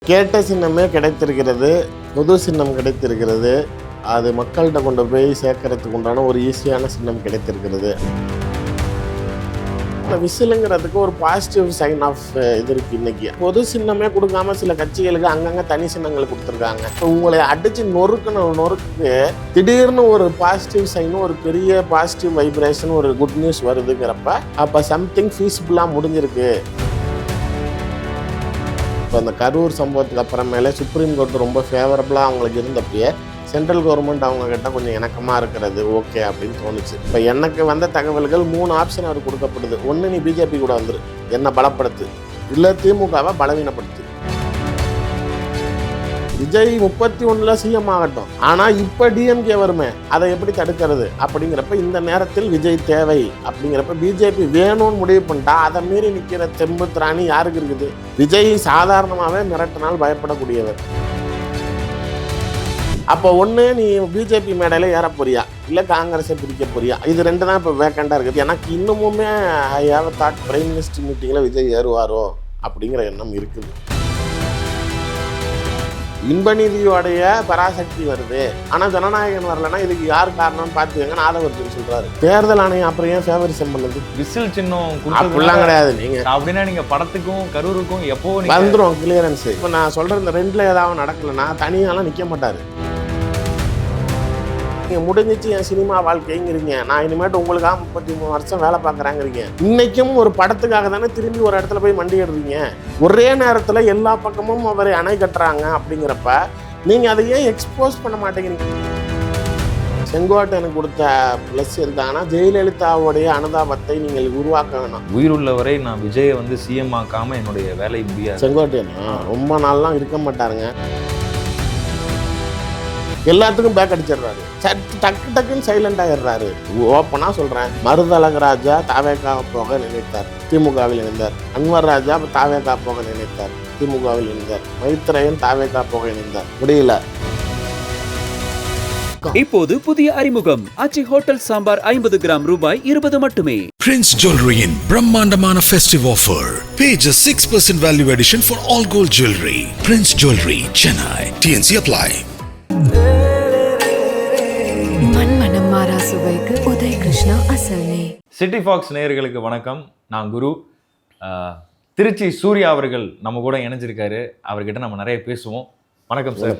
கேட்ட சின்னமே கிடைத்திருக்கிறது, புது சின்னம் கிடைத்திருக்கிறது. அது மக்கள்கிட்ட கொண்டு போய் சேர்க்கறதுக்கு உண்டான ஒரு ஈஸியான சின்னம் கிடைத்திருக்கிறது. இந்த விசிலுங்கிறதுக்கு ஒரு பாசிட்டிவ் சைன் ஆஃப் இது இருக்குது. இன்றைக்கி பொது சின்னமே கொடுக்காம சில கட்சிகளுக்கு அங்கங்கே தனி சின்னங்கள் கொடுத்துருக்காங்க. இப்போ உங்களை அடித்து நொறுக்கு திடீர்னு ஒரு பாசிட்டிவ் சைன், ஒரு பெரிய பாசிட்டிவ் வைப்ரேஷன், ஒரு குட் நியூஸ் வருதுங்கிறப்ப அப்போ சம்திங் ஃபீஸிபிளாக முடிஞ்சிருக்கு. இப்போ அந்த கரூர் சம்பவத்துக்கு அப்புறமேலே சுப்ரீம் கோர்ட் ரொம்ப ஃபேவரபுளாக அவங்களுக்கு இருந்தப்பயே சென்ட்ரல் கவர்மெண்ட் அவங்க கிட்ட கொஞ்சம் இணக்கமாக இருக்கிறது ஓகே அப்படின்னு தோணுச்சு. இப்போ எனக்கு வந்த தகவல்கள் 3 ஆப்ஷன் அவர் கொடுக்கப்படுது. ஒன்று, நீ பிஜேபி கூட வந்துரு, என்ன பலப்படுத்து, இல்லை திமுகவை பலவீனப்படுத்து. விஜய் 31ல் சிஎம் ஆகட்டும், ஆனால் இப்போ டிஎம்கே வருமே, அதை எப்படி தடுக்கிறது அப்படிங்கிறப்ப இந்த நேரத்தில் விஜய் தேவை அப்படிங்கிறப்ப பிஜேபி வேணும்னு முடிவு பண்ணிட்டா அதை மீறி நிற்கிற தெம்பு திராணி யாருக்கு இருக்குது? விஜய் சாதாரணமாகவே மிரட்டினால் பயப்படக்கூடியவர். அப்போ ஒன்று, நீ பிஜேபி மேடையில் ஏற போறியா, இல்லை காங்கிரஸை பிரிக்க போறியா? இது ரெண்டு தான் இப்போ வேக்கண்டாக இருக்குது. எனக்கு இன்னமுமே I have thought prime minister மீட்டிங்கில் விஜய் ஏறுவாரோ அப்படிங்கிற எண்ணம் இருக்குது. இன்பநிதியோடைய பராசக்தி வருது, ஆனால் ஜனநாயகன் வரலன்னா இதுக்கு யார் காரணம்னு பார்த்துக்கங்க. நாதவர்ஜன் சொல்றாரு, தேர்தல் ஆணையம் அப்புறம் ஏன் ஃபேவரிசம் பண்ணுது? விசில் சின்னம் அப்படிலாம் கிடையாது. நீங்க அப்படின்னா நீங்க படத்துக்கும் கரூருக்கும் எப்போ வந்துடும் கிளியரன்ஸ். இப்போ நான் சொல்ற இந்த ரெண்டுல ஏதாவது நடக்கலன்னா தனியாலாம் நிற்க மாட்டாரு. நீங்கள் முடிஞ்சிச்சு என் சினிமா வாழ்க்கைங்கிறீங்க, நான் இனிமேட்டு உங்களுக்காக 33 வருஷம் வேலை பார்க்குறாங்கிறீங்க. இன்றைக்கும் ஒரு படத்துக்காக தானே திரும்பி ஒரு இடத்துல போய் மண்டிடுறீங்க. ஒரே நேரத்தில் எல்லா பக்கமும் அவரை அணை கட்டுறாங்க. அப்படிங்கிறப்ப நீங்கள் அதை ஏன் எக்ஸ்போஸ் பண்ண மாட்டேங்கிறீங்க? செங்கோட்டையனுக்கு கொடுத்த ப்ளஸ் இருக்காங்கன்னா ஜெயலலிதாவுடைய அனுதாபத்தை நீங்கள் உருவாக்க வேணும். உயிருள்ளவரை நான் விஜயை சிஎம் ஆக்காமல் என்னுடைய வேலை முடியாது. செங்கோட்டையன் ரொம்ப நாள்லாம் இருக்க மாட்டாருங்க, எல்லாத்துக்கும் பேக் அடிச்சிடுறாரு. டக்குன்னு சைலண்ட் ஆகிடுறாரு. ஓப்பனாக சொல்கிறேன், மருதழகராஜா தாவேகா போக நினைத்தார், திமுகவில் இணைந்தார். அன்வர் ராஜா தாவேகா போக நினைத்தார், திமுகவில் இணைந்தார். மைத்ரேயன் தாவேகா போக இணைந்தார், முடியல. இப்போது புதிய அறிமுகம் ஆச்சி ஹோட்டல் சாம்பார் 50 கிராம் ரூபாய் 20 மட்டுமே. Prince Jewelry in பிரம்மாண்டமான festive offer. Pay just 6% value addition for all gold jewelry. Prince Jewelry, Chennai. TNC apply. மண்மனம் மாறா சுவைக்கு உதய் கிருஷ்ணா அசல்னே. சிட்டி ஃபாக்ஸ் நேயர்களுக்கு வணக்கம். நான் குரு. திருச்சி சூர்யா அவர்கள் நம்ம கூட இணைஞ்சிருக்காரு. அவர்கிட்ட நம்ம நிறைய பேசுவோம். வணக்கம் சார்.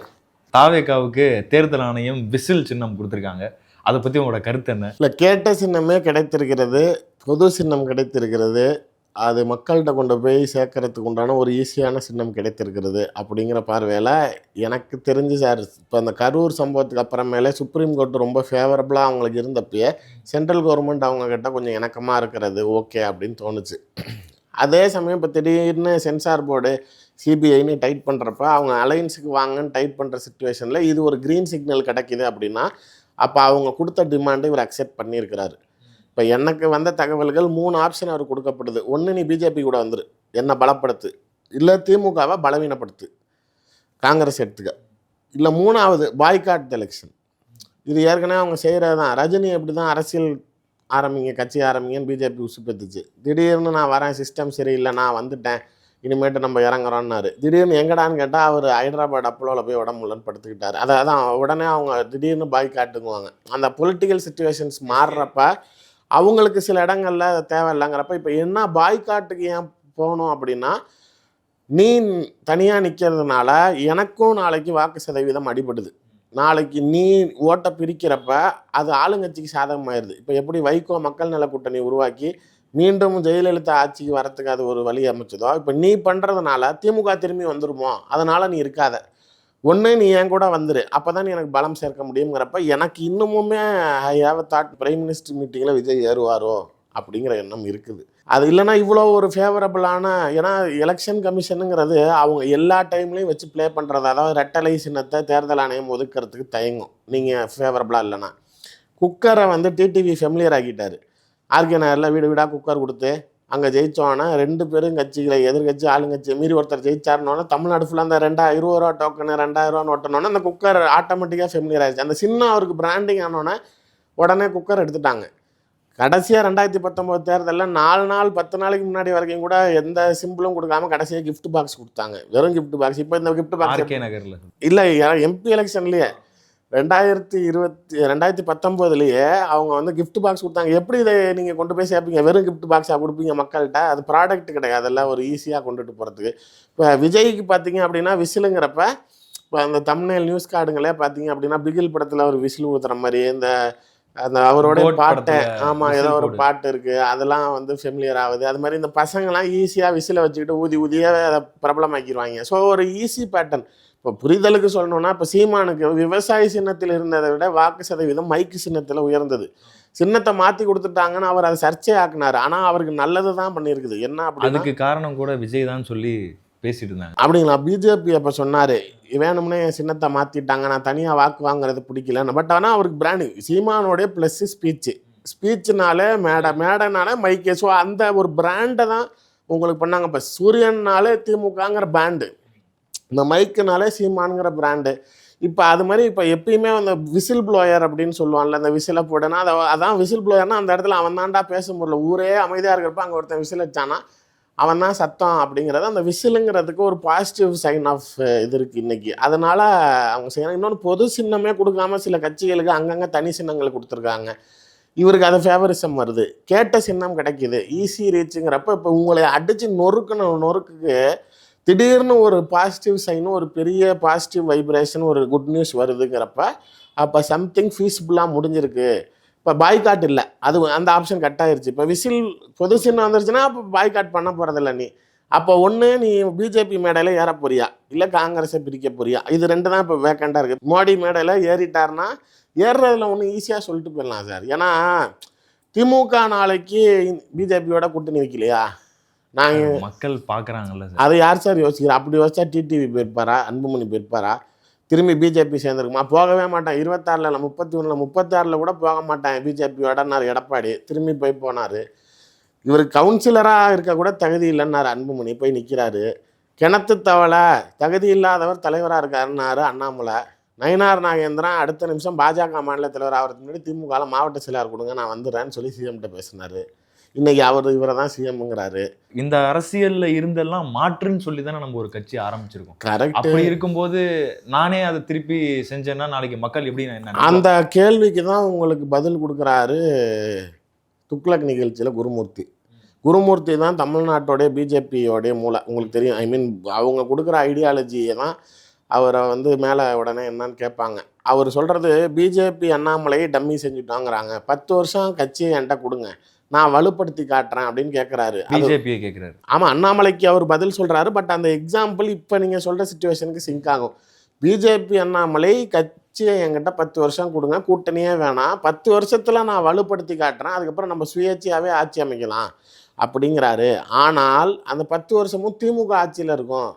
தாவேகாவுக்கு தேர்தல் ஆணையம் விசில் சின்னம் கொடுத்துருக்காங்க, அதை பற்றி உங்களோட கருத்து என்ன? இல்லை, கேட்ட சின்னமே கிடைத்திருக்கிறது, புது சின்னம் கிடைத்திருக்கிறது. அது மக்கள்கிட்ட கொண்டு போய் சேர்க்கறதுக்கு உண்டான ஒரு ஈஸியான சின்னம் கிடைத்திருக்கிறது அப்படிங்கிற பார்வையில் எனக்கு தெரிஞ்சு சார், இப்போ அந்த கரூர் சம்பவத்துக்கு அப்புறமேலே சுப்ரீம் கோர்ட் ரொம்ப ஃபேவரபுளாக அவங்களுக்கு இருந்தப்பயே சென்ட்ரல் கவர்மெண்ட் அவங்க கிட்ட கொஞ்சம் இணக்கமாக இருக்கிறது ஓகே அப்படின்னு தோணுச்சு. அதே சமயம் இப்போ திடீர்னு சென்சார் போர்டு சிபிஐன்னு டைட் பண்ணுறப்ப அவங்க அலையன்ஸுக்கு வாங்கன்னு டைட் பண்ணுற சிச்சுவேஷனில் இது ஒரு க்ரீன் சிக்னல் கிடைக்கிது அப்படின்னா அப்போ அவங்க கொடுத்த டிமாண்டை இவர் அக்செப்ட் பண்ணியிருக்கிறாரு. இப்போ எனக்கு வந்த தகவல்கள் 3 ஆப்ஷன் அவர் கொடுக்கப்படுது. ஒன்று, நீ பிஜேபி கூட வந்துரு, என்ன பலப்படுத்து, இல்லை திமுகவை பலவீனப்படுத்து, காங்கிரஸ் எடுத்துக்க, இல்லை 3வது பாய்காட் எலெக்ஷன். இது ஏற்கனவே அவங்க செய்கிறது தான். ரஜினி எப்படி தான் அரசியல் ஆரம்பிங்க, கட்சி ஆரம்பிங்கன்னு பிஜேபி உசுப்பெத்துச்சு. திடீர்னு நான் வரேன், சிஸ்டம் சரியில்லை, நான் வந்துட்டேன், இனிமேட்டு நம்ம இறங்குறோன்னாரு. திடீர்னு எங்கடான்னு கேட்டால் அவர் ஹைதராபாத் அப்போலோவில் போய் உடம்புலன்னு படுத்துக்கிட்டார். அதான் உடனே அவங்க திடீர்னு பாய்காட்டுங்குவாங்க. அந்த பொலிட்டிக்கல் சிச்சுவேஷன்ஸ் மாறுறப்ப அவங்களுக்கு சில இடங்களில் தேவையில்லைங்கிறப்ப இப்போ என்ன பாய்காட்டுக்கு ஏன் போகணும் அப்படின்னா, நீ தனியாக நிற்கிறதுனால எனக்கும் நாளைக்கு வாக்கு சதவீதம் அடிபடுது. நாளைக்கு நீ ஓட்டை பிரிக்கிறப்ப அது ஆளுங்கட்சிக்கு சாதகமாயிருது. இப்போ எப்படி வைகோ மக்கள் நல கூட்டணி உருவாக்கி மீண்டும் ஜெயலலிதா ஆட்சிக்கு வரத்துக்கு அது ஒரு வழி அமைச்சதோ, இப்போ நீ பண்ணுறதுனால திமுக திரும்பி வந்துருமோ, அதனால் நீ இருக்காத, ஒன்று நீ என் கூட வந்துரு, அப்போ தான் நீ எனக்கு பலம் சேர்க்க முடியுங்கிறப்ப எனக்கு இன்னமுமே I have thought prime minister மீட்டிங்கில் விஜய் ஏறுவாரோ அப்படிங்கிற எண்ணம் இருக்குது. அது இல்லைனா இவ்வளோ ஒரு ஃபேவரபுளான, ஏன்னா எலெக்ஷன் கமிஷனுங்கிறது அவங்க எல்லா டைம்லையும் வச்சு ப்ளே பண்ணுறது. அதாவது ரெட்டலை சின்னத்தை தேர்தல் ஆணையம் ஒதுக்கிறதுக்கு தயங்கும் நீங்கள் ஃபேவரபுளாக இல்லைன்னா. குக்கரை டிடிவி ஃபெமிலியர் ஆக்கிட்டார். ஆர்கே நகரில் வீடு வீடாக குக்கர் கொடுத்து அங்கே ஜெயித்தோன்னா 2 பேரும் கட்சிகளை எதிர்கட்சி ஆளுங்கட்சி மீறி ஒருத்தர் ஜெயிச்சாருனோன்னா தமிழ்நாடு ஃபுல்லாக அந்த 20 ரூபா டோக்கனு 2000 ரூபா நோட்டனோன்னா அந்த குக்கர் ஆட்டோமேட்டிக்காக ஃபெமிலியர் ஆகிடுச்சு. அந்த சின்ன அவருக்கு பிராண்டிங் ஆனோன்னே உடனே குக்கர் எடுத்துட்டாங்க. கடைசியாக 2019 தேர்தலில் 4 நாள் 10 நாளைக்கு முன்னாடி வரைக்கும் கூட எந்த சிம்பிளும் கொடுக்காம கடைசியாக gift பாக்ஸ் கொடுத்தாங்க. வெறும் gift பாக்ஸ். இப்போ இந்த gift பாக்ஸ் ஆர்கே நகர்ல இல்லை, எம்பி எலெக்ஷன்லேயே 2019 அவங்க வந்து gift பாக்ஸ் கொடுத்தாங்க. எப்படி இதை நீங்கள் கொண்டு போய் சேர்ப்பீங்க? வெறும் gift பாக்ஸாக கொடுப்பீங்க மக்கள்கிட்ட? அது ப்ராடக்ட் கிடையாது, அதெல்லாம் ஒரு ஈஸியாக கொண்டுட்டு போகிறதுக்கு. இப்போ விஜய்க்கு பார்த்தீங்க அப்படின்னா விசிலுங்கிறப்ப இப்போ அந்த தம்ப்நெயில் நியூஸ் கார்டுங்களே பார்த்தீங்க அப்படின்னா பிகில் படத்தில் ஒரு விசில் ஊற்றுற மாதிரி அந்த அவரோட Goat பாட்டை, படத்துல ஆமாம் ஏதோ whistle ஒரு போடு. பாட்டு இருக்குது, அதெல்லாம் வந்து ஃபெமிலியர் ஆகுது. அது மாதிரி இந்த பசங்களாம் ஈஸியாக விசிலை வச்சுக்கிட்டு ஊதியே அதை பிரபலமாக்கிடுவாங்க. ஸோ ஒரு ஈஸி பேட்டர்ன். இப்போ புரிதலுக்கு சொல்லணும்னா, இப்போ சீமானுக்கு விவசாய சின்னத்தில் இருந்ததை விட வாக்கு சதவீதம் மைக்கு சின்னத்தில் உயர்ந்தது. சின்னத்தை மாற்றி கொடுத்துட்டாங்கன்னு அவர் அதை சர்ச்சை ஆக்குனார். ஆனால் அவருக்கு நல்லது தான் பண்ணியிருக்குது. என்ன அப்படின்னா, அதுக்கு காரணம் கூட விஜய் தான் சொல்லி பேசிட்டு இருந்தாங்க. அப்படிங்களா? பிஜேபி அப்போ சொன்னார், வேணும்னே என் சின்னத்தை மாற்றிட்டாங்க, நான் தனியாக வாக்கு வாங்குறது பிடிக்கலன்னு. பட் ஆனால் அவருக்கு பிராண்டிங் சீமானோடைய ப்ளஸ்ஸு ஸ்பீச்சுனாலே மேடைனாலே மைக்கே. ஸோ அந்த ஒரு பிராண்டை தான் உங்களுக்கு பண்ணாங்க. இப்போ சூரியன்னாலே திமுகங்கிற பிராண்டு, இந்த மைக்குனாலே சீமானுங்கிற பிராண்டு. இப்போ அது மாதிரி இப்போ எப்பயுமே அந்த விசில் ப்ளோயர் அப்படின்னு சொல்லுவான்ல, அந்த விசிலை போடனா அதான் விசில் ப்ளோயர்னா அந்த இடத்துல அவன் தான்டா பேச முடியல. ஊரே அமைதியாக இருக்கிறப்ப அங்கே ஒருத்தன் விசில் வச்சானா அவன் தான் சத்தம் அப்படிங்கிறது. அந்த விசிலுங்கிறதுக்கு ஒரு பாசிட்டிவ் சைன் ஆஃப் இது இருக்குது இன்றைக்கி. அதனால் அவங்க செய்யணும். இன்னொன்று, பொது சின்னமே கொடுக்காம சில கட்சிகளுக்கு அங்கங்கே தனி சின்னங்கள் கொடுத்துருக்காங்க. இவருக்கு அது ஃபேவரிசம் வருது. கேட்ட சின்னம் கிடைக்கிது, ஈஸி ரீச்சுங்கிறப்ப இப்போ உங்களை அடித்து நொறுக்குக்கு திடீர்னு ஒரு பாசிட்டிவ் சைனும் ஒரு பெரிய பாசிட்டிவ் வைப்ரேஷன் ஒரு குட் நியூஸ் வருதுங்கிறப்ப அப்போ சம்திங் ஃபீஸிபிளாக முடிஞ்சிருக்கு. இப்போ பாய்காட் இல்லை, அது அந்த ஆப்ஷன் கட் ஆயிருச்சு. இப்போ விசில் பொது சின்னம் வந்துருச்சுன்னா அப்போ பாய்காட் பண்ண போகிறதில்ல நீ. அப்போ ஒன்று நீ பிஜேபி மேடையில் ஏற போறியா, இல்லை காங்கிரஸை பிரிக்க போறியா? இது ரெண்டு தான் இப்போ வேக்கண்டாக இருக்குது. மோடி மேடையில் ஏறிட்டார்னா ஏறுறதுல ஒன்று ஈஸியாக சொல்லிட்டு போயிடலாம் சார். ஏன்னா திமுக நாளைக்கு பிஜேபியோட கூட்டணி வைக்கலையா? நாங்கள் மக்கள் பார்க்குறாங்கல்ல சார். அதை யார் சார் யோசிக்கிறா? அப்படி யோசிச்சா டிடிவி போயிருப்பாரா, அன்புமணி போயிருப்பாரா, திரும்பி பிஜேபி சேர்ந்துருக்குமா? போகவே மாட்டான். 26 இல்லை 31 36 கூட போக மாட்டான் பிஜேபியோடனார் எடப்பாடி. திரும்பி போனார். இவர் கவுன்சிலராக இருக்க கூட தகுதி இல்லைன்னாரு அன்புமணி, போய் நிற்கிறாரு. கிணத்து தவளை தகுதி இல்லாதவர் தலைவராக இருக்காருன்னாரு அண்ணாமலை. நயினார் நாகேந்திரன் அடுத்த நிமிஷம் பாஜக மாநில தலைவர் ஆகிறதுக்கு முன்னாடி திமுகவில் மாவட்ட செயலாளர் கொடுங்க, நான் வந்துடுறேன்னு சொல்லி சிஎம்கிட்ட பேசினார். இன்னைக்கு இவரை தான் சிஎம்ங்கிறாரு. இந்த அரசியல்ல இருந்தெல்லாம் மாற்றுன்னு சொல்லி தானே நம்ம ஒரு கட்சி ஆரம்பிச்சிருக்கோம். கரெக்ட். அப்படி இருக்கும்போது நானே அதை திருப்பி செஞ்சேன்னா நாளைக்கு மக்கள் எப்படி என்ன அந்த கேள்விக்கு தான் உங்களுக்கு பதில் கொடுக்குறாரு துக்ளக் நிகழ்ச்சியில் குருமூர்த்தி தான் தமிழ்நாட்டோடைய பிஜேபியோடைய மூளை. உங்களுக்கு தெரியும். ஐ மீன் அவங்க கொடுக்குற ஐடியாலஜியை தான் அவரை வந்து மேலே உடனே என்னன்னு கேட்பாங்க. அவர் சொல்கிறது பிஜேபி அண்ணாமலையை டம்மி செஞ்சுட்டாங்கிறாங்க. 10 வருஷம் கட்சியை என்கிட்ட கொடுங்க, நான் வலுப்படுத்தி காட்டுறேன் அப்படின்னு கேட்குறாரு. பிஜேபியை கேட்குறாரு. ஆமாம், அண்ணாமலைக்கு அவர் பதில் சொல்கிறாரு. பட் அந்த எக்ஸாம்பிள் இப்போ நீங்கள் சொல்கிற சிச்சுவேஷனுக்கு சிங்க் ஆகும். பிஜேபி அண்ணாமலை கட்சியை என்கிட்ட 10 வருஷம் கொடுங்க, கூட்டணியே வேணாம், 10 வருஷத்தில் நான் வலுப்படுத்தி காட்டுறேன், அதுக்கப்புறம் நம்ம சுயேட்சையாகவே ஆட்சி அமைக்கலாம் அப்படிங்கிறாரு. ஆனால் அந்த 10 வருஷமும் திமுக ஆட்சியில் இருக்கும்,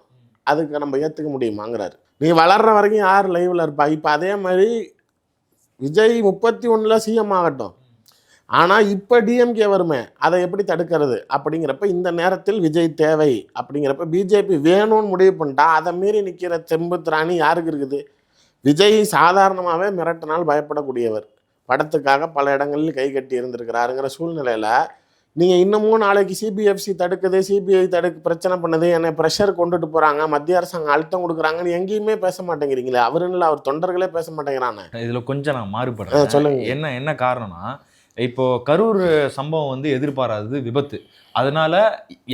அதுக்கு நம்ம ஏற்றுக்க முடியுமாங்கிறாரு. நீ வளர்கிற வரைக்கும் யார் லைவில் இருப்பா? இப்போ அதே மாதிரி விஜய் 31 சிஎம் ஆகட்டும், ஆனால் இப்போ டிஎம்கே வருமே, அதை எப்படி தடுக்கிறது அப்படிங்கிறப்ப இந்த நேரத்தில் விஜய் தேவை அப்படிங்கிறப்ப பிஜேபி வேணும்னு முடிவு பண்ணிட்டா அதை மீறி நிற்கிற தெம்பு திராணி யாருக்கு இருக்குது? விஜய் சாதாரணமாகவே மிரட்டினால் பயப்படக்கூடியவர். படத்துக்காக பல இடங்களில் கை கட்டி இருந்திருக்கிறாருங்கிற சூழ்நிலையில் நீங்கள் இன்னமும் நாளைக்கு சிபிஎஃப்சி தடுக்குது, சிபிஐ பிரச்சனை பண்ணுது, என்னை ப்ரெஷர் கொண்டுட்டு போகிறாங்க, மத்திய அரசாங்கம் அழுத்தம் கொடுக்குறாங்கன்னு எங்கேயுமே பேச மாட்டேங்கிறீங்களே. அவருன்னு அவர் தொண்டர்களே பேச மாட்டேங்கிறானே. இதில் கொஞ்சம் நான் மாறுபடுறேன். சொல்லுங்க. என்ன காரணம்னா, இப்போ கரூர் சம்பவம் வந்து எதிர்பாராதது விபத்து. அதனால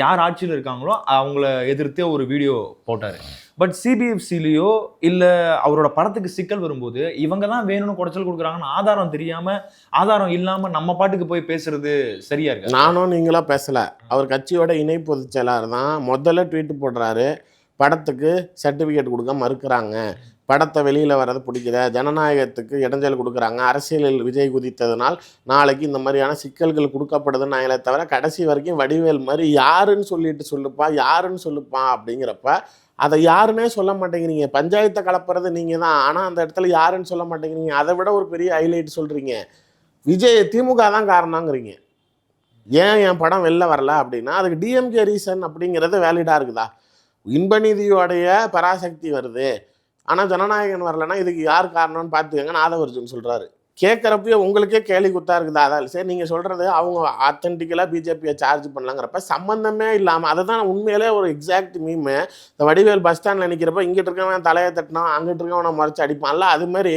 யார் ஆட்சியில் இருக்காங்களோ அவங்கள எதிர்த்து ஒரு வீடியோ போட்டார். பட் சிபிஎஃப்சிலேயோ இல்லை அவரோட படத்துக்கு சிக்கல் வரும்போது இவங்க தான் வேணும்னு குடைச்சல் கொடுக்குறாங்கன்னு ஆதாரம் தெரியாமல், ஆதாரம் இல்லாமல் நம்ம பாட்டுக்கு போய் பேசுறது சரியா இருக்கு? நானும் நீங்களாம் பேசலை. அவர் கட்சியோட இணை பொதுச் செயலாளர் தான் முதல்ல ட்வீட் போடுறாரு, படத்துக்கு சர்டிஃபிகேட் கொடுக்க மறுக்கிறாங்க, படத்தை வெளியில் வர்றது பிடிக்கல, ஜனநாயகத்துக்கு இடைஞ்சல் கொடுக்குறாங்க, அரசியலில் விஜய் குதித்ததுனால் நாளைக்கு இந்த மாதிரியான சிக்கல்கள் கொடுக்கப்படுதுன்னு நாங்களே தவிர கடைசி வரைக்கும் வடிவேல் மாதிரி யாருன்னு சொல்லுப்பா அப்படிங்கிறப்ப அதை யாருன்னே சொல்ல மாட்டேங்கிறீங்க. பஞ்சாயத்தை கலப்புறது நீங்கள் தான், ஆனால் அந்த இடத்துல யாருன்னு சொல்ல மாட்டேங்கிறீங்க. அதை விட ஒரு பெரிய ஹைலைட் சொல்கிறீங்க, விஜய் திமுக தான் காரணங்கிறீங்க. ஏன் என் படம் வெளில வரல அப்படின்னா அதுக்கு டிஎம்கே ரீசன் அப்படிங்கிறது வேலிடாக இருக்குதா? இன்பநிதியோடைய பராசக்தி வருது, ஆனால் ஜனநாயகன் வரலன்னா இதுக்கு யார் காரணம்னு பார்த்துக்கங்க, நாதவர்ஜுன் சொல்கிறாரு. கேட்குறப்பயே உங்களுக்கே கேலி குத்தா இருக்குதா? அதான் சரி நீங்கள் சொல்கிறது அவங்க ஆத்தென்டிக்கலாக பிஜேபியை சார்ஜ் பண்ணலாங்கிறப்ப சம்மந்தமே இல்லாமல் அதை தான் உண்மையிலே ஒரு எக்ஸாக்ட் மீமு. இந்த வடிவேல் பஸ் ஸ்டாண்டில் நிற்கிறப்ப இங்கிட்டு இருக்கவன் தலையை தட்டினான், அங்கிட்டு இருக்கவனை முறைச்சி அடிப்பான்ல, அது மாதிரி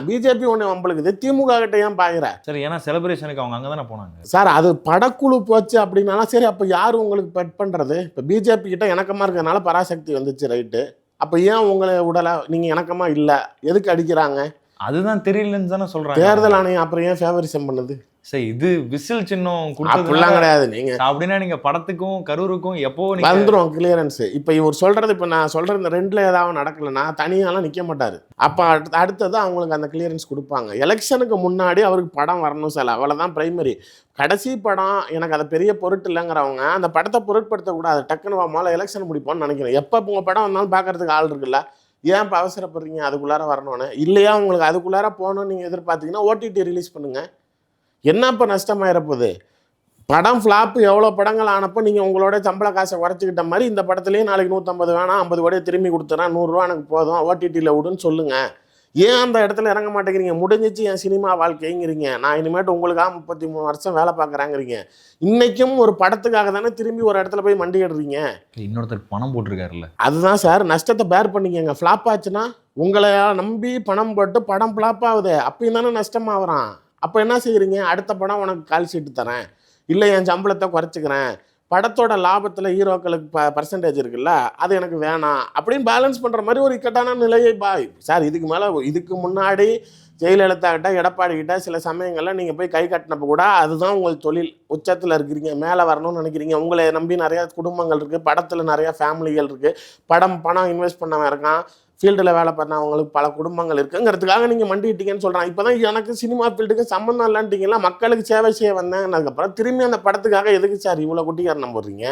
பிஜேபி ஒன்று நம்மளுக்குது, திமுக கிட்ட ஏன் பாக்குற? சரி, ஏன்னா செலிப்ரேஷனுக்கு அவங்க அங்கே தானே போனாங்க சார். அது படக்குழு போச்சு அப்படின்னாலும் சரி, அப்போ யார் உங்களுக்கு பெட் பண்ணுறது? இப்போ பிஜேபி கிட்ட இணக்கமாக இருக்கிறதுனால பராசக்தி வந்துச்சு, ரைட்டு. அப்போ ஏன் உங்களை விடலை? நீங்கள் இணக்கமாக இல்லை, எதுக்கு அடிக்கிறாங்க? அதுதான் தெரியலன்னு தானே சொல்றாங்க. தேர்தல் ஆணையம் அப்புறம் ஏன் ஃபேவரிசம் பண்ணுது? சரி, இது விசில் சின்னம் அப்படிலாம் கிடையாது. நீங்க அப்படின்னா நீங்க படத்துக்கும் கரூருக்கும் எப்போ வந்துடும் கிளியரன்ஸ். இப்போ இவர் சொல்றது, இப்போ நான் சொல்ற இந்த ரெண்டுல ஏதாவது நடக்கலைன்னா தனியாலாம் நிற்க மாட்டாரு. அப்போ அடுத்தது அவங்களுக்கு அந்த கிளியரன்ஸ் கொடுப்பாங்க. எலெக்ஷனுக்கு முன்னாடி அவருக்கு படம் வரணும் சார், அவ்வளோதான் பிரைமரி. கடைசி படம் எனக்கு அதை பெரிய பொருட்டு இல்லைங்கிறவங்க அந்த படத்தை பொருட்படுத்தக்கூடாது. டக்குன்னு மேலே எலெக்ஷன் முடிப்போம்னு நினைக்கிறேன். எப்போ உங்கள் படம் வந்தாலும் பார்க்கறதுக்கு ஆள் இருக்குல்ல, ஏன் இப்போ அவசரப்படுறீங்க அதுக்குள்ளார வரணும்னு? இல்லையா உங்களுக்கு அதுக்குள்ளார போகணும்னு நீங்கள் எதிர்பார்த்தீங்கன்னா ஓடிடி ரிலீஸ் பண்ணுங்கள். என்ன இப்போ நஷ்டமாயிரப்போகுது? படம் ஃப்ளாப்பு எவ்வளோ படங்கள் ஆனப்போ நீங்கள் உங்களோட சம்பள காசை குறைச்சிக்கிட்ட மாதிரி இந்த படத்துலேயே நாளைக்கு 150 வேணாம் 50 கோடியை திரும்பி கொடுத்துறேன், 100 ரூபா எனக்கு போதும், ஓடிடியில் விடுன்னு சொல்லுங்கள். ஏன் அந்த இடத்துல இறங்க மாட்டேங்கிறீங்க? முடிஞ்சிச்சு என் சினிமா வாழ்க்கைங்கிறீங்க. நான் இனிமேட்டு உங்களுக்காக 33 வருஷம் வேலை பார்க்குறாங்கிறீங்க. இன்றைக்கும் ஒரு படத்துக்காக தானே திரும்பி ஒரு இடத்துல போய் மண்டிடுறீங்க. இன்னொருத்தர் பணம் போட்டிருக்காருல்ல, அதுதான் சார். நஷ்டத்தை பேர் பண்ணிக்கங்க. ஃப்ளாப் ஆச்சுன்னா உங்களை நம்பி பணம் போட்டு படம் ஃப்ளாப் ஆகுது, அப்பயும் தானே நஷ்டமாகறான். அப்போ என்ன செய்கிறீங்க? அடுத்த படம் உனக்கு கால் ஷீட்டு தரேன், இல்லை என் சம்பளத்தை குறைச்சிக்கிறேன், படத்தோட லாபத்தில் ஹீரோக்களுக்கு பர்சன்டேஜ் இருக்குல்ல அது எனக்கு வேணாம் அப்படின்னு பேலன்ஸ் பண்ணுற மாதிரி ஒரு இக்கட்டான நிலையை சார். இதுக்கு முன்னாடி ஜெயலலிதா கிட்ட எடப்பாடி கிட்ட சில சமயங்களில் நீங்கள் போய் கை கட்டினப்போ கூட அதுதான் உங்கள் தொழில். உச்சத்தில் இருக்கிறீங்க, மேலே வரணும்னு நினைக்கிறீங்க, உங்களை நம்பி நிறையா குடும்பங்கள் இருக்குது, படத்தில் நிறையா ஃபேமிலிகள் இருக்குது, பணம் இன்வெஸ்ட் பண்ணவன் இருக்கான், ஃபீல்டில் வேலை பண்ணவங்களுக்கு பல குடும்பங்கள் இருக்குங்கிறதுக்காக நீங்கள் மண்டிட்டீங்கன்னு சொல்கிறான். இப்போ தான் எனக்கு சினிமா ஃபீல்டுக்கு சம்மந்தம் இல்லைன்ட்டிங்களா, மக்களுக்கு சேவை செய்ய வந்தேன்னதுக்கப்புறம் திரும்பி அந்த படத்துக்காக எதுக்கு சார் இவ்வளோ குட்டிக்காரனம் போடுறீங்க?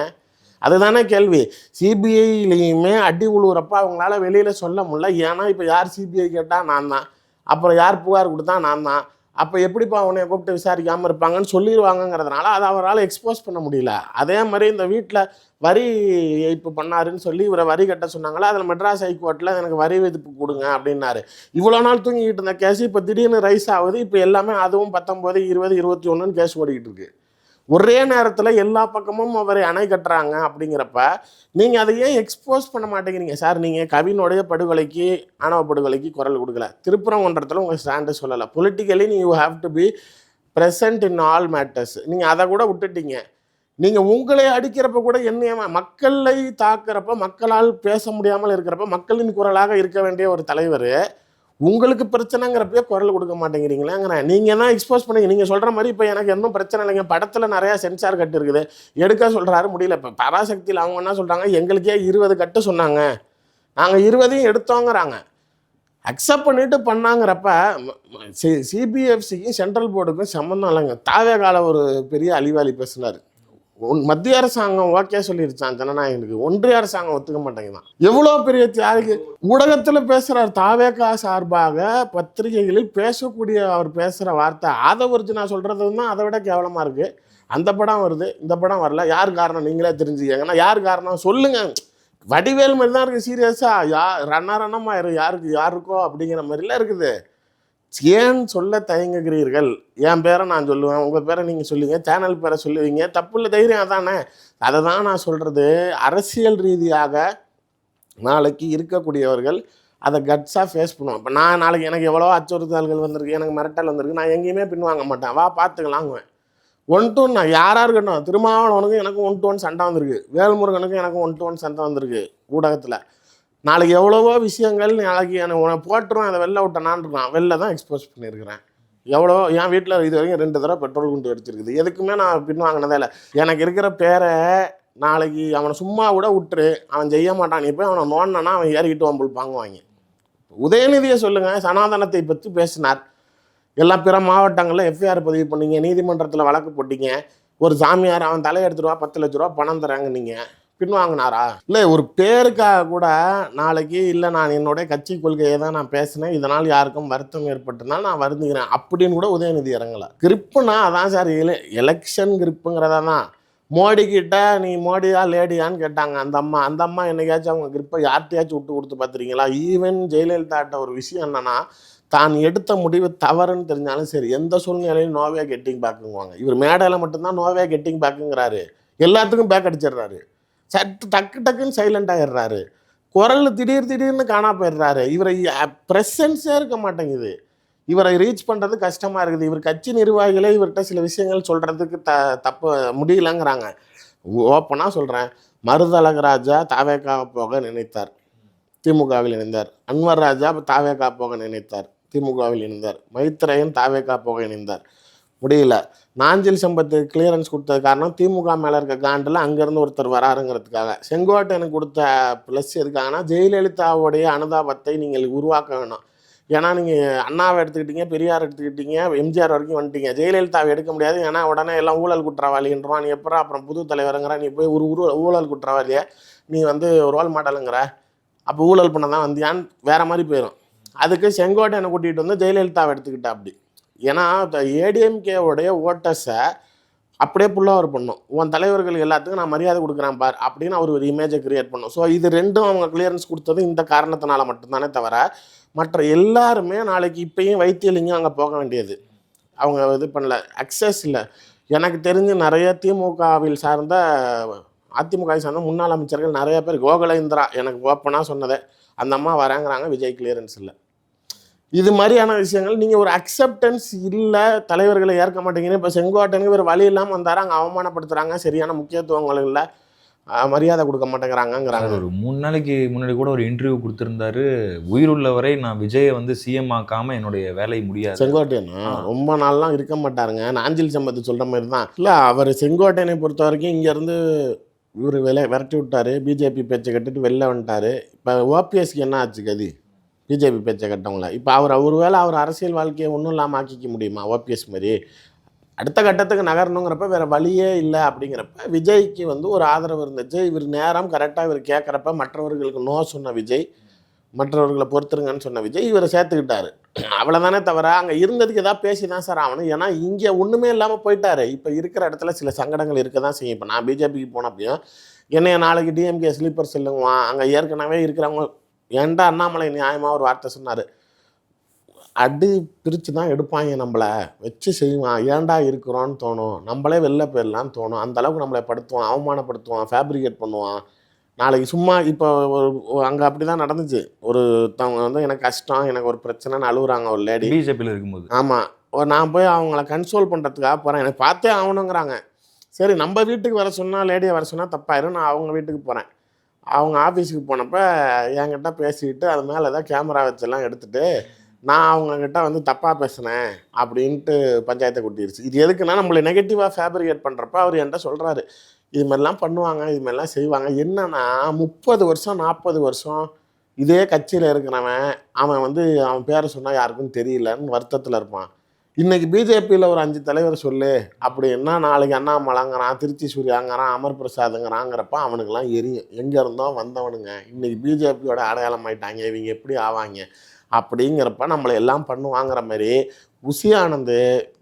அதுதானே கேள்வி. சிபிஐலையுமே அடி உழுவுறப்ப அவங்களால வெளியில் சொல்ல முடியல. ஏன்னா இப்போ யார் சிபிஐ கேட்டால் நான் தான், அப்புறம் யார் புகார் கொடுத்தா நான் தான், அப்போ எப்படிப்பா அவனை கூப்பிட்டு விசாரிக்காமல் இருப்பாங்கன்னு சொல்லிடுவாங்கங்கிறதுனால அதை அவரால் எக்ஸ்போஸ் பண்ண முடியல. அதே மாதிரி இந்த வீட்டில் வரி ஏய்ப்பு பண்ணாருன்னு சொல்லி இவரை வரி கட்ட சொன்னாங்களா, அதில் மெட்ராஸ் ஹைகோர்ட்டில் எனக்கு வரி விதிப்பு கொடுங்க அப்படின்னாரு. இவ்வளோ நாள் தூங்கிக்கிட்டு இருந்த கேஸ் இப்போ திடீர்னு ரைஸ் ஆகுது. இப்போ எல்லாமே அதுவும் 19, 20, 21 கேஸ் ஓடிக்கிட்டு இருக்கு. ஒரே நேரத்தில் எல்லா பக்கமும் அவரை அணை கட்டுறாங்க. அப்படிங்கிறப்ப நீங்கள் அதை ஏன் எக்ஸ்போஸ் பண்ண மாட்டேங்கிறீங்க சார்? நீங்கள் கவினுடைய படுகொலைக்கு, ஆணவ படுகொலைக்கு குரல் கொடுக்கல, திருப்பரங்குன்றத்தில் உங்கள் ஸ்டாண்டு சொல்லலை. Politically you have to be present in all matters. நீங்கள் அதை கூட விட்டுட்டீங்க. நீங்கள் உங்களை அடிக்கிறப்ப கூட என்ன, மக்களை தாக்குறப்ப, மக்களால் பேச முடியாமல் இருக்கிறப்ப, மக்களின் குரலாக இருக்க வேண்டிய ஒரு தலைவர் உங்களுக்கு பிரச்சனைங்கிறப்பே குரல் கொடுக்க மாட்டேங்கிறீங்களாங்கிறேன். நீங்கள் தான் எக்ஸ்போஸ் பண்ணீங்க. நீங்கள் சொல்கிற மாதிரி இப்போ எனக்கு இன்னும் பிரச்சனை இல்லைங்க, படத்தில் நிறையா சென்சார் கட்டு இருக்குது, எடுக்க சொல்கிறாரு, முடியல. இப்போ பராசக்தியில் அவங்க என்ன சொல்கிறாங்க, எங்களுக்கே 20 கட்டு சொன்னாங்க, நாங்கள் 20 எடுத்தோங்கிறாங்க. அக்செப்ட் பண்ணிட்டு பண்ணாங்கிறப்ப சிபிஎஃப்சிக்கும் சென்ட்ரல் போர்டுக்கும் சம்மந்தம் இல்லைங்க. தாவேகால ஒரு பெரிய அழிவாளி பேசினார். மத்திய அரசாங்கம் ஓகே சொல்லிருச்சான் ஜனநாயகனுக்கு, ஒன்றிய அரசாங்கம் ஒத்துக்க மாட்டேங்குதான். எவ்வளோ பெரிய தியாகி ஊடகத்தில் பேசுகிறார். தாவேகா சார்பாக பத்திரிகைகளில் பேசக்கூடிய அவர் பேசுகிற வார்த்தை ஆதவர்ஜுனா சொல்கிறது தான் அதை விட கேவலமாக இருக்குது. அந்த படம் வருது, இந்த படம் வரல, யார் காரணம் நீங்களே தெரிஞ்சுக்கங்கன்னா யார் காரணம் சொல்லுங்கள். வடிவேல் மாதிரி தான் இருக்குது சீரியஸாக. ரன்னமாயிரு யாருக்கோ அப்படிங்கிற மாதிரிலாம் இருக்குது. ஏன் சொல்ல தயங்குகிறீர்கள்? என் பேரை நான் சொல்லுவேன், உங்கள் பேரை நீங்கள் சொல்லுவீங்க, சேனல் பேரை சொல்லுவீங்க, தப்பு இல்லை, தைரியம் அதானே. அதை தான் நான் சொல்கிறது. அரசியல் ரீதியாக நாளைக்கு இருக்கக்கூடியவர்கள் அதை கட்ஸாக ஃபேஸ் பண்ணுவோம். இப்போ நான் நாளைக்கு எனக்கு எவ்வளோ அச்சுறுத்தல்கள் வந்திருக்கு, எனக்கு மிரட்டல் வந்திருக்கு, நான் எங்கேயுமே பின்வாங்க மாட்டேன், வா பார்த்துக்கலாங்குவேன். 1-1 நான் யாராக இருக்கட்டும். திருமாவளவனுக்கும் எனக்கும் 1-1 சண்டை வந்திருக்கு, வேல்முருகனுக்கும் எனக்கும் 1-1 சண்டை வந்திருக்கு ஊடகத்தில். நாளைக்கு எவ்வளவோ விஷயங்கள் நாளைக்கு எனக்கு உன போட்டுரும், அதை வெளில விட்டனான் இருக்கான், வெளில தான் எக்ஸ்போஸ் பண்ணியிருக்கிறேன். எவ்வளோ என் வீட்டில் இது வரைக்கும் 2 தடவை பெட்ரோல் குண்டு வெடிச்சிருக்குது. எதுக்குமே நான் பின்வாங்கினதே இல்லை. எனக்கு இருக்கிற பேரை நாளைக்கு அவனை சும்மா கூட விட்டுரு, அவன் செய்ய மாட்டான், நீ போய் அவனை நோண்டினா அவன் ஏறிக்கிட்டு வம்புள் பாங்குவாங்க. உதயநிதியை சொல்லுங்கள், சனாதனத்தை பற்றி பேசினார், எல்லா பிற மாவட்டங்களில் எஃப்ஐஆர் பதிவு பண்ணீங்க, நீதிமன்றத்தில் வழக்கு போட்டீங்க, ஒரு சாமியார் அவன் தலையெடுத்துருவா 10 லட்ச ரூபா பணம் தராங்க, நீங்கள் பின்வாங்கினாரா? இல்லை ஒரு பேருக்காக கூட நாளைக்கு இல்லை நான் என்னுடைய கட்சி கொள்கையை தான் நான் பேசினேன், இதனால் யாருக்கும் வருத்தம் ஏற்பட்டுனால் நான் வருந்துகிறேன் அப்படின்னு கூட உதயநிதி இறங்கலை. கிரிப்புனா அதான் சார், எலெக்ஷன் கிரிப்புங்கிறதா தான். மோடி கிட்ட நீ மோடியா லேடியான்னு கேட்டாங்க அந்த அம்மா என்னைக்காச்சும் அவங்க கிரிப்பை யார்கிட்டையாச்சும் விட்டு கொடுத்து பார்த்துறீங்களா? ஈவன் ஜெயலலிதாட்ட ஒரு விஷயம் என்னன்னா, தான் எடுத்த முடிவு தவறுன்னு தெரிஞ்சாலும் சரி எந்த சூழ்நிலையும் நோவே கெட்டிங் பேக்குங்குவாங்க. இவர் மேடையில் மட்டும்தான் நோவே கெட்டிங் பேக்குங்கிறாரு, எல்லாத்துக்கும் பேக் அடிச்சிடுறாரு, டக்குன்னு சைலண்ட் ஆகிடுறாரு, குரல் திடீர்னு காணா போயிடுறாரு. இவரை ப்ரெசன்ஸே இருக்க மாட்டேங்குது, இவரை ரீச் பண்ணுறது கஷ்டமாக இருக்குது. இவர் கட்சி நிர்வாகிகளே இவர்கிட்ட சில விஷயங்கள் சொல்கிறதுக்கு தப்பு முடியலங்கிறாங்க. ஓப்பனாக சொல்கிறேன், மருதழகராஜா தாவேகா போக நினைத்தார், திமுகவில் இணைந்தார். அன்வர் ராஜா தாவேகா போக நினைத்தார், திமுகவில் இணைந்தார். மைத்ரேயன் தாவேகா போக இணைந்தார், முடியல. நாஞ்சில் சம்பத்து கிளியரன்ஸ் கொடுத்தது காரணம் திமுக மேலே இருக்க காண்டில் அங்கேருந்து ஒருத்தர் வராருங்கிறதுக்காக. செங்கோட்டையனுக்கு கொடுத்த ப்ளஸ் எதுக்காகனா ஜெயலலிதாவுடைய அனுதாபத்தை நீங்கள் உருவாக்க வேணும். ஏன்னா நீங்கள் அண்ணாவை எடுத்துக்கிட்டீங்க, பெரியார் எடுத்துக்கிட்டீங்க, எம்ஜிஆர் வரைக்கும் வந்துட்டீங்க. ஜெயலலிதாவை எடுக்க முடியாது, ஏன்னா உடனே எல்லாம் ஊழல் குற்றவாளின்றான். நீ எப்போ அப்புறம் புது தலைவருங்கிற, நீ போய் ஒரு ஊழல் குற்றவாளியை நீ ரோல் மாடலுங்கிற, அப்போ ஊழல் பண்ண தான் வந்தியான்னு வேறு மாதிரி போயிடும். அதுக்கு செங்கோட்டையனை கூட்டிகிட்டு வந்து ஜெயலலிதாவை எடுத்துக்கிட்டா அப்படி. ஏன்னா ஏடிஎம்கேவுடைய ஓட்டர்ஸை அப்படியே புல்லவர் பண்ணும், உன் தலைவர்கள் எல்லாத்துக்கும் நான் மரியாதை கொடுக்குறேன் பார் அப்படின்னு அவர் ஒரு இமேஜை கிரியேட் பண்ணும். ஸோ இது ரெண்டும் அவங்க கிளியரன்ஸ் கொடுத்தது இந்த காரணத்தினால மட்டும்தானே தவிர மற்ற எல்லாருமே நாளைக்கு இப்பயும் வைத்தியலிங்கம் அங்கே போக வேண்டியது அவங்க இது பண்ணல, அக்சஸ் இல்லை. எனக்கு தெரிஞ்சு நிறைய திமுகவில் சார்ந்த அதிமுகவை சார்ந்த முன்னாள் அமைச்சர்கள் நிறைய பேர், கோகுலேந்திரா எனக்கு ஓப்பனாக சொன்னதே, அந்த அம்மா வராங்கிறாங்க, விஜய் கிளியரன்ஸ் இல்லை. இது மாதிரியான விஷயங்கள் நீங்கள் ஒரு அக்செப்டன்ஸ் இல்லை, தலைவர்களை ஏற்க மாட்டேங்கிறீங்க. இப்போ செங்கோட்டையனுக்கு ஒரு வழி இல்லாமல் வந்தார், அங்கே அவமானப்படுத்துகிறாங்க, சரியான முக்கியத்துவங்கள் இல்லை, மரியாதை கொடுக்க மாட்டேங்கிறாங்கங்கிறாங்க. ஒரு 3 நாளைக்கு முன்னாடி கூட ஒரு இன்டர்வியூ கொடுத்துருந்தாரு, உயிருள்ளவரை நான் விஜயை வந்து சிஎம் ஆக்காமல் என்னுடைய வேலை முடியாது. செங்கோட்டையன் ரொம்ப நாள்லாம் இருக்க மாட்டாருங்க, நாஞ்சில் சம்பத்து சொல்கிற மாதிரி தான். இல்லை, அவர் செங்கோட்டையனை பொறுத்த வரைக்கும் இங்கேருந்து இவர் விரட்டி விட்டார், பிஜேபி பேச்சை கட்டுட்டு வெளில வந்துட்டார். இப்போ ஓபிஎஸ்க்கு என்ன ஆச்சு கதி, பிஜேபி பேச்சை கட்டவங்கள. இப்போ அவர் வேளை அவர் அரசியல் வாழ்க்கையை ஒன்றும் இல்லாமல் ஆக்கிக்க முடியுமா ஓபிஎஸ் மாதிரி? அடுத்த கட்டத்துக்கு நகரணுங்கிறப்ப வேறு வழியே இல்லை. அப்படிங்கிறப்ப விஜய்க்கு ஒரு ஆதரவு இருந்துச்சு. இவர் நேரம் கரெக்டாக இவர் கேட்குறப்ப மற்றவர்களுக்கு நோ சொன்ன விஜய், மற்றவர்களை பொறுத்துருங்கன்னு சொன்ன விஜய் இவரை சேர்த்துக்கிட்டாரு, அவ்வளோதானே தவிர அங்கே இருந்ததுக்கு எதாவது பேசி தான் சார் ஆகணும். ஏன்னா இங்கே ஒன்றுமே இல்லாமல் போயிட்டாரு. இப்போ இருக்கிற இடத்துல சில சங்கடங்கள் இருக்க தான் செய்யும். இப்போ நான் பிஜேபிக்கு போனப்பையும் என்னைய நாளைக்கு டிஎம்கே ஸ்லீப்பர் செல்லுங்குவான், அங்கே ஏற்கனவே இருக்கிறவங்க. ஏன்டா அண்ணாமலை நியாயமாக ஒரு வார்த்தை சொன்னார், அடி பிரித்து தான் எடுப்பாங்க, நம்மளை வச்சு செய்வான், ஏன்டா இருக்கிறோன்னு தோணும், நம்மளே வெளில போயிடலான்னு தோணும், அந்தளவுக்கு நம்மளை படுத்துவான், அவமானப்படுத்துவான், ஃபேப்ரிகேட் பண்ணுவான். நாளைக்கு சும்மா இப்போ அங்கே அப்படி தான் நடந்துச்சு. ஒருத்தவங்க எனக்கு கஷ்டம், எனக்கு ஒரு பிரச்சனைன்னு அழுகுறாங்க, ஒரு லேடி பிஜேபியில் இருக்கும்போது. ஆமாம், நான் போய் அவங்கள கன்சோல் பண்ணுறதுக்காக போகிறேன், எனக்கு பார்த்தே ஆகணுங்கிறாங்க. சரி, நம்ம வீட்டுக்கு வர சொன்னால், லேடியை வர சொன்னால் தப்பாயிரும், நான் அவங்க வீட்டுக்கு போகிறேன். அவங்க ஆஃபீஸுக்கு போனப்போ என்கிட்ட பேசிக்கிட்டு அது மேலே ஏதாவது கேமரா வச்செல்லாம் எடுத்துகிட்டு நான் அவங்கக்கிட்ட தப்பாக பேசினேன் அப்படின்ட்டு பஞ்சாயத்தை கூட்டிடுச்சு. இது எதுக்குன்னா நம்மளை நெகட்டிவாக ஃபேப்ரிகேட் பண்ணுறப்ப அவர் என்கிட்ட சொல்கிறாரு, இது மாதிரிலாம் பண்ணுவாங்க, இது மாதிரிலாம் செய்வாங்க. என்னன்னா 30 வருஷம் 40 வருஷம் இதே கட்சியில் இருக்கிறவன் அவன் அவன் பேரை சொன்னால் யாருக்கும் தெரியலன்னு வருத்தத்தில் இருப்பான். இன்றைக்கி பிஜேபியில் ஒரு 5 தலைவர் சொல்லு அப்படின்னா நாளைக்கு அண்ணாமலைங்கிறான், திருச்சி சூர்யாங்கிறான், அமர் பிரசாதுங்கிறாங்கிறப்ப அவனுக்கெல்லாம் எரியும். எங்கே இருந்தோ வந்தவனுங்க இன்றைக்கி பிஜேபியோட அடையாளம் ஆயிட்டாங்க, இவங்க எப்படி ஆவாங்க அப்படிங்கிறப்ப நம்மளை எல்லாம் பண்ணுவாங்கிற மாதிரி உசி ஆனந்த்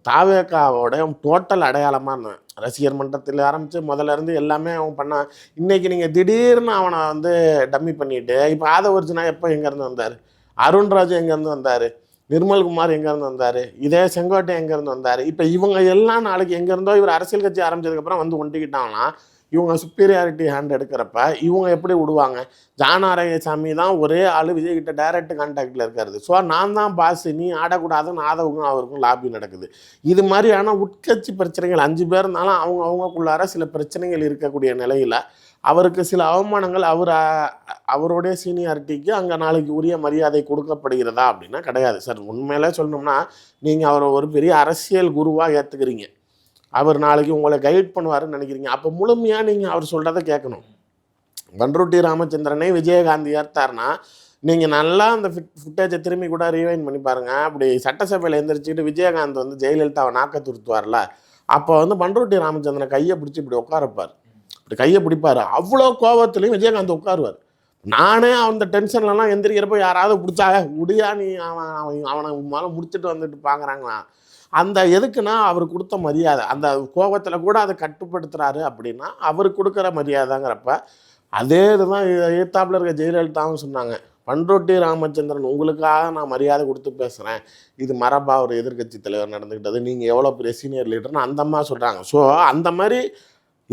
தாவேகாவோட டோட்டல் அடையாளமாக இருந்தான். ரசிகர் மன்றத்தில் ஆரம்பித்து முதல்ல எல்லாமே அவன் பண்ணான். இன்றைக்கி நீங்கள் திடீர்னு அவனை டம்மி பண்ணிவிட்டு, இப்போ ஆதவர்ஜுனா எப்போ எங்கேருந்து வந்தார், அருண்ராஜ் எங்கேருந்து வந்தார், நிர்மல்குமார் எங்கேருந்து வந்தார், இதே செங்கோட்டை எங்கேருந்து வந்தார். இப்போ இவங்க எல்லாம் நாளைக்கு எங்கேருந்தோ இவர் அரசியல் கட்சி ஆரம்பித்ததுக்கப்புறம் ஒண்டிக்கிட்டாங்கன்னா இவங்க சுப்பீரியாரிட்டி ஹேண்ட் எடுக்கிறப்ப இவங்க எப்படி விடுவாங்க? ஜான் ஆரோக்கியசாமி தான் ஒரே ஆள் விஜய்கிட்ட டைரக்ட் கான்டாக்டில் இருக்காரு. ஸோ நான் தான் பாஸ், நீ ஆடக்கூடாதுன்னு ஆதவுக்கும் அவருக்கும் லாபி நடக்குது. இது மாதிரியான உட்கட்சி பிரச்சனைகள் 5 பேர் இருந்தாலும் அவங்கவுங்களுக்குள்ளார சில பிரச்சனைகள் இருக்கக்கூடிய நிலையில் அவருக்கு சில அவமானங்கள் அவருடைய சீனியாரிட்டிக்கு அங்கே நாளைக்கு உரிய மரியாதை கொடுக்கப்படுகிறதா அப்படின்னா கிடையாது சார். உண்மையிலே சொல்லணும்னா நீங்கள் அவரை ஒரு பெரிய அரசியல் குருவாக ஏற்றுக்கிறீங்க, அவர் நாளைக்கு உங்களை கைட் பண்ணுவாருன்னு நினைக்கிறீங்க. அப்போ முழுமையாக நீங்கள் அவர் சொல்கிறத கேட்கணும். பண்ருட்டி ராமச்சந்திரனை விஜயகாந்த் ஏற்றார்னா நீங்கள் நல்லா அந்த ஃபுட்டேஜை திரும்பி கூட ரீவைன் பண்ணி பாருங்கள். அப்படி சட்டசபையில் எந்திரிச்சிக்கிட்டு விஜயகாந்த் ஜெயலலிதாவை நாக்க துருத்துவார்ல, அப்போ பண்ருட்டி ராமச்சந்திரன் கையை பிடிச்சி இப்படி உட்காரப்பார், இப்படி கையை பிடிப்பார். அவ்வளோ கோபத்துலேயும் விஜயகாந்த் உட்காருவார். நானே அந்த டென்ஷன்லலாம் எந்திரிக்கிறப்போ யாராவது பிடிச்சாக முடியா, நீ அவனை மேலே முடிச்சுட்டு வந்துட்டு பார்க்குறாங்களா, அந்த எதுக்குன்னா அவர் கொடுத்த மரியாதை, அந்த கோபத்தில் கூட அதை கட்டுப்படுத்துகிறாரு அப்படின்னா அவர் கொடுக்குற மரியாதைங்கிறப்ப அதே இதுதான் எதிர்த்தாப்புல இருக்க ஜெயலலிதாவும் சொன்னாங்க. பண்ருட்டி ராமச்சந்திரன் உங்களுக்காக நான் மரியாதை கொடுத்து பேசுகிறேன், இது மரபா ஒரு எதிர்க்கட்சி தலைவர் நடந்துக்கிட்டது, நீங்கள் எவ்வளோ பெரிய சீனியர் லீடர்னு அந்த அம்மா சொல்கிறாங்க. ஸோ அந்த மாதிரி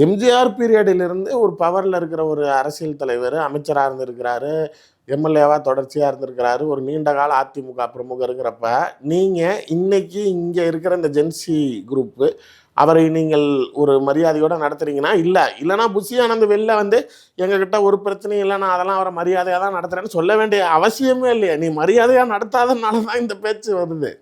எம்ஜிஆர் பீரியடிலிருந்து ஒரு பவரில் இருக்கிற ஒரு அரசியல் தலைவர் அமைச்சராக இருந்திருக்கிறாரு, எம்எல்ஏவாக தொடர்ச்சியாக இருந்திருக்கிறாரு, ஒரு நீண்ட கால அதிமுக பிரமுகருங்கிறப்ப நீங்கள் இன்னைக்கு இங்கே இருக்கிற இந்த ஜென்சி குரூப்பு அவரை நீங்கள் ஒரு மரியாதையோடு நடத்துறீங்கன்னா இல்லைனா புஷி ஆனந்த் வெளில வந்து எங்ககிட்ட ஒரு பிரச்சனையும் இல்லை, நான் அதெல்லாம் அவரை மரியாதையாக தான் நடத்துகிறேன்னு சொல்ல வேண்டிய அவசியமே இல்லையா. நீ மரியாதையாக நடத்தாதனால தான் இந்த பேச்சு வருது.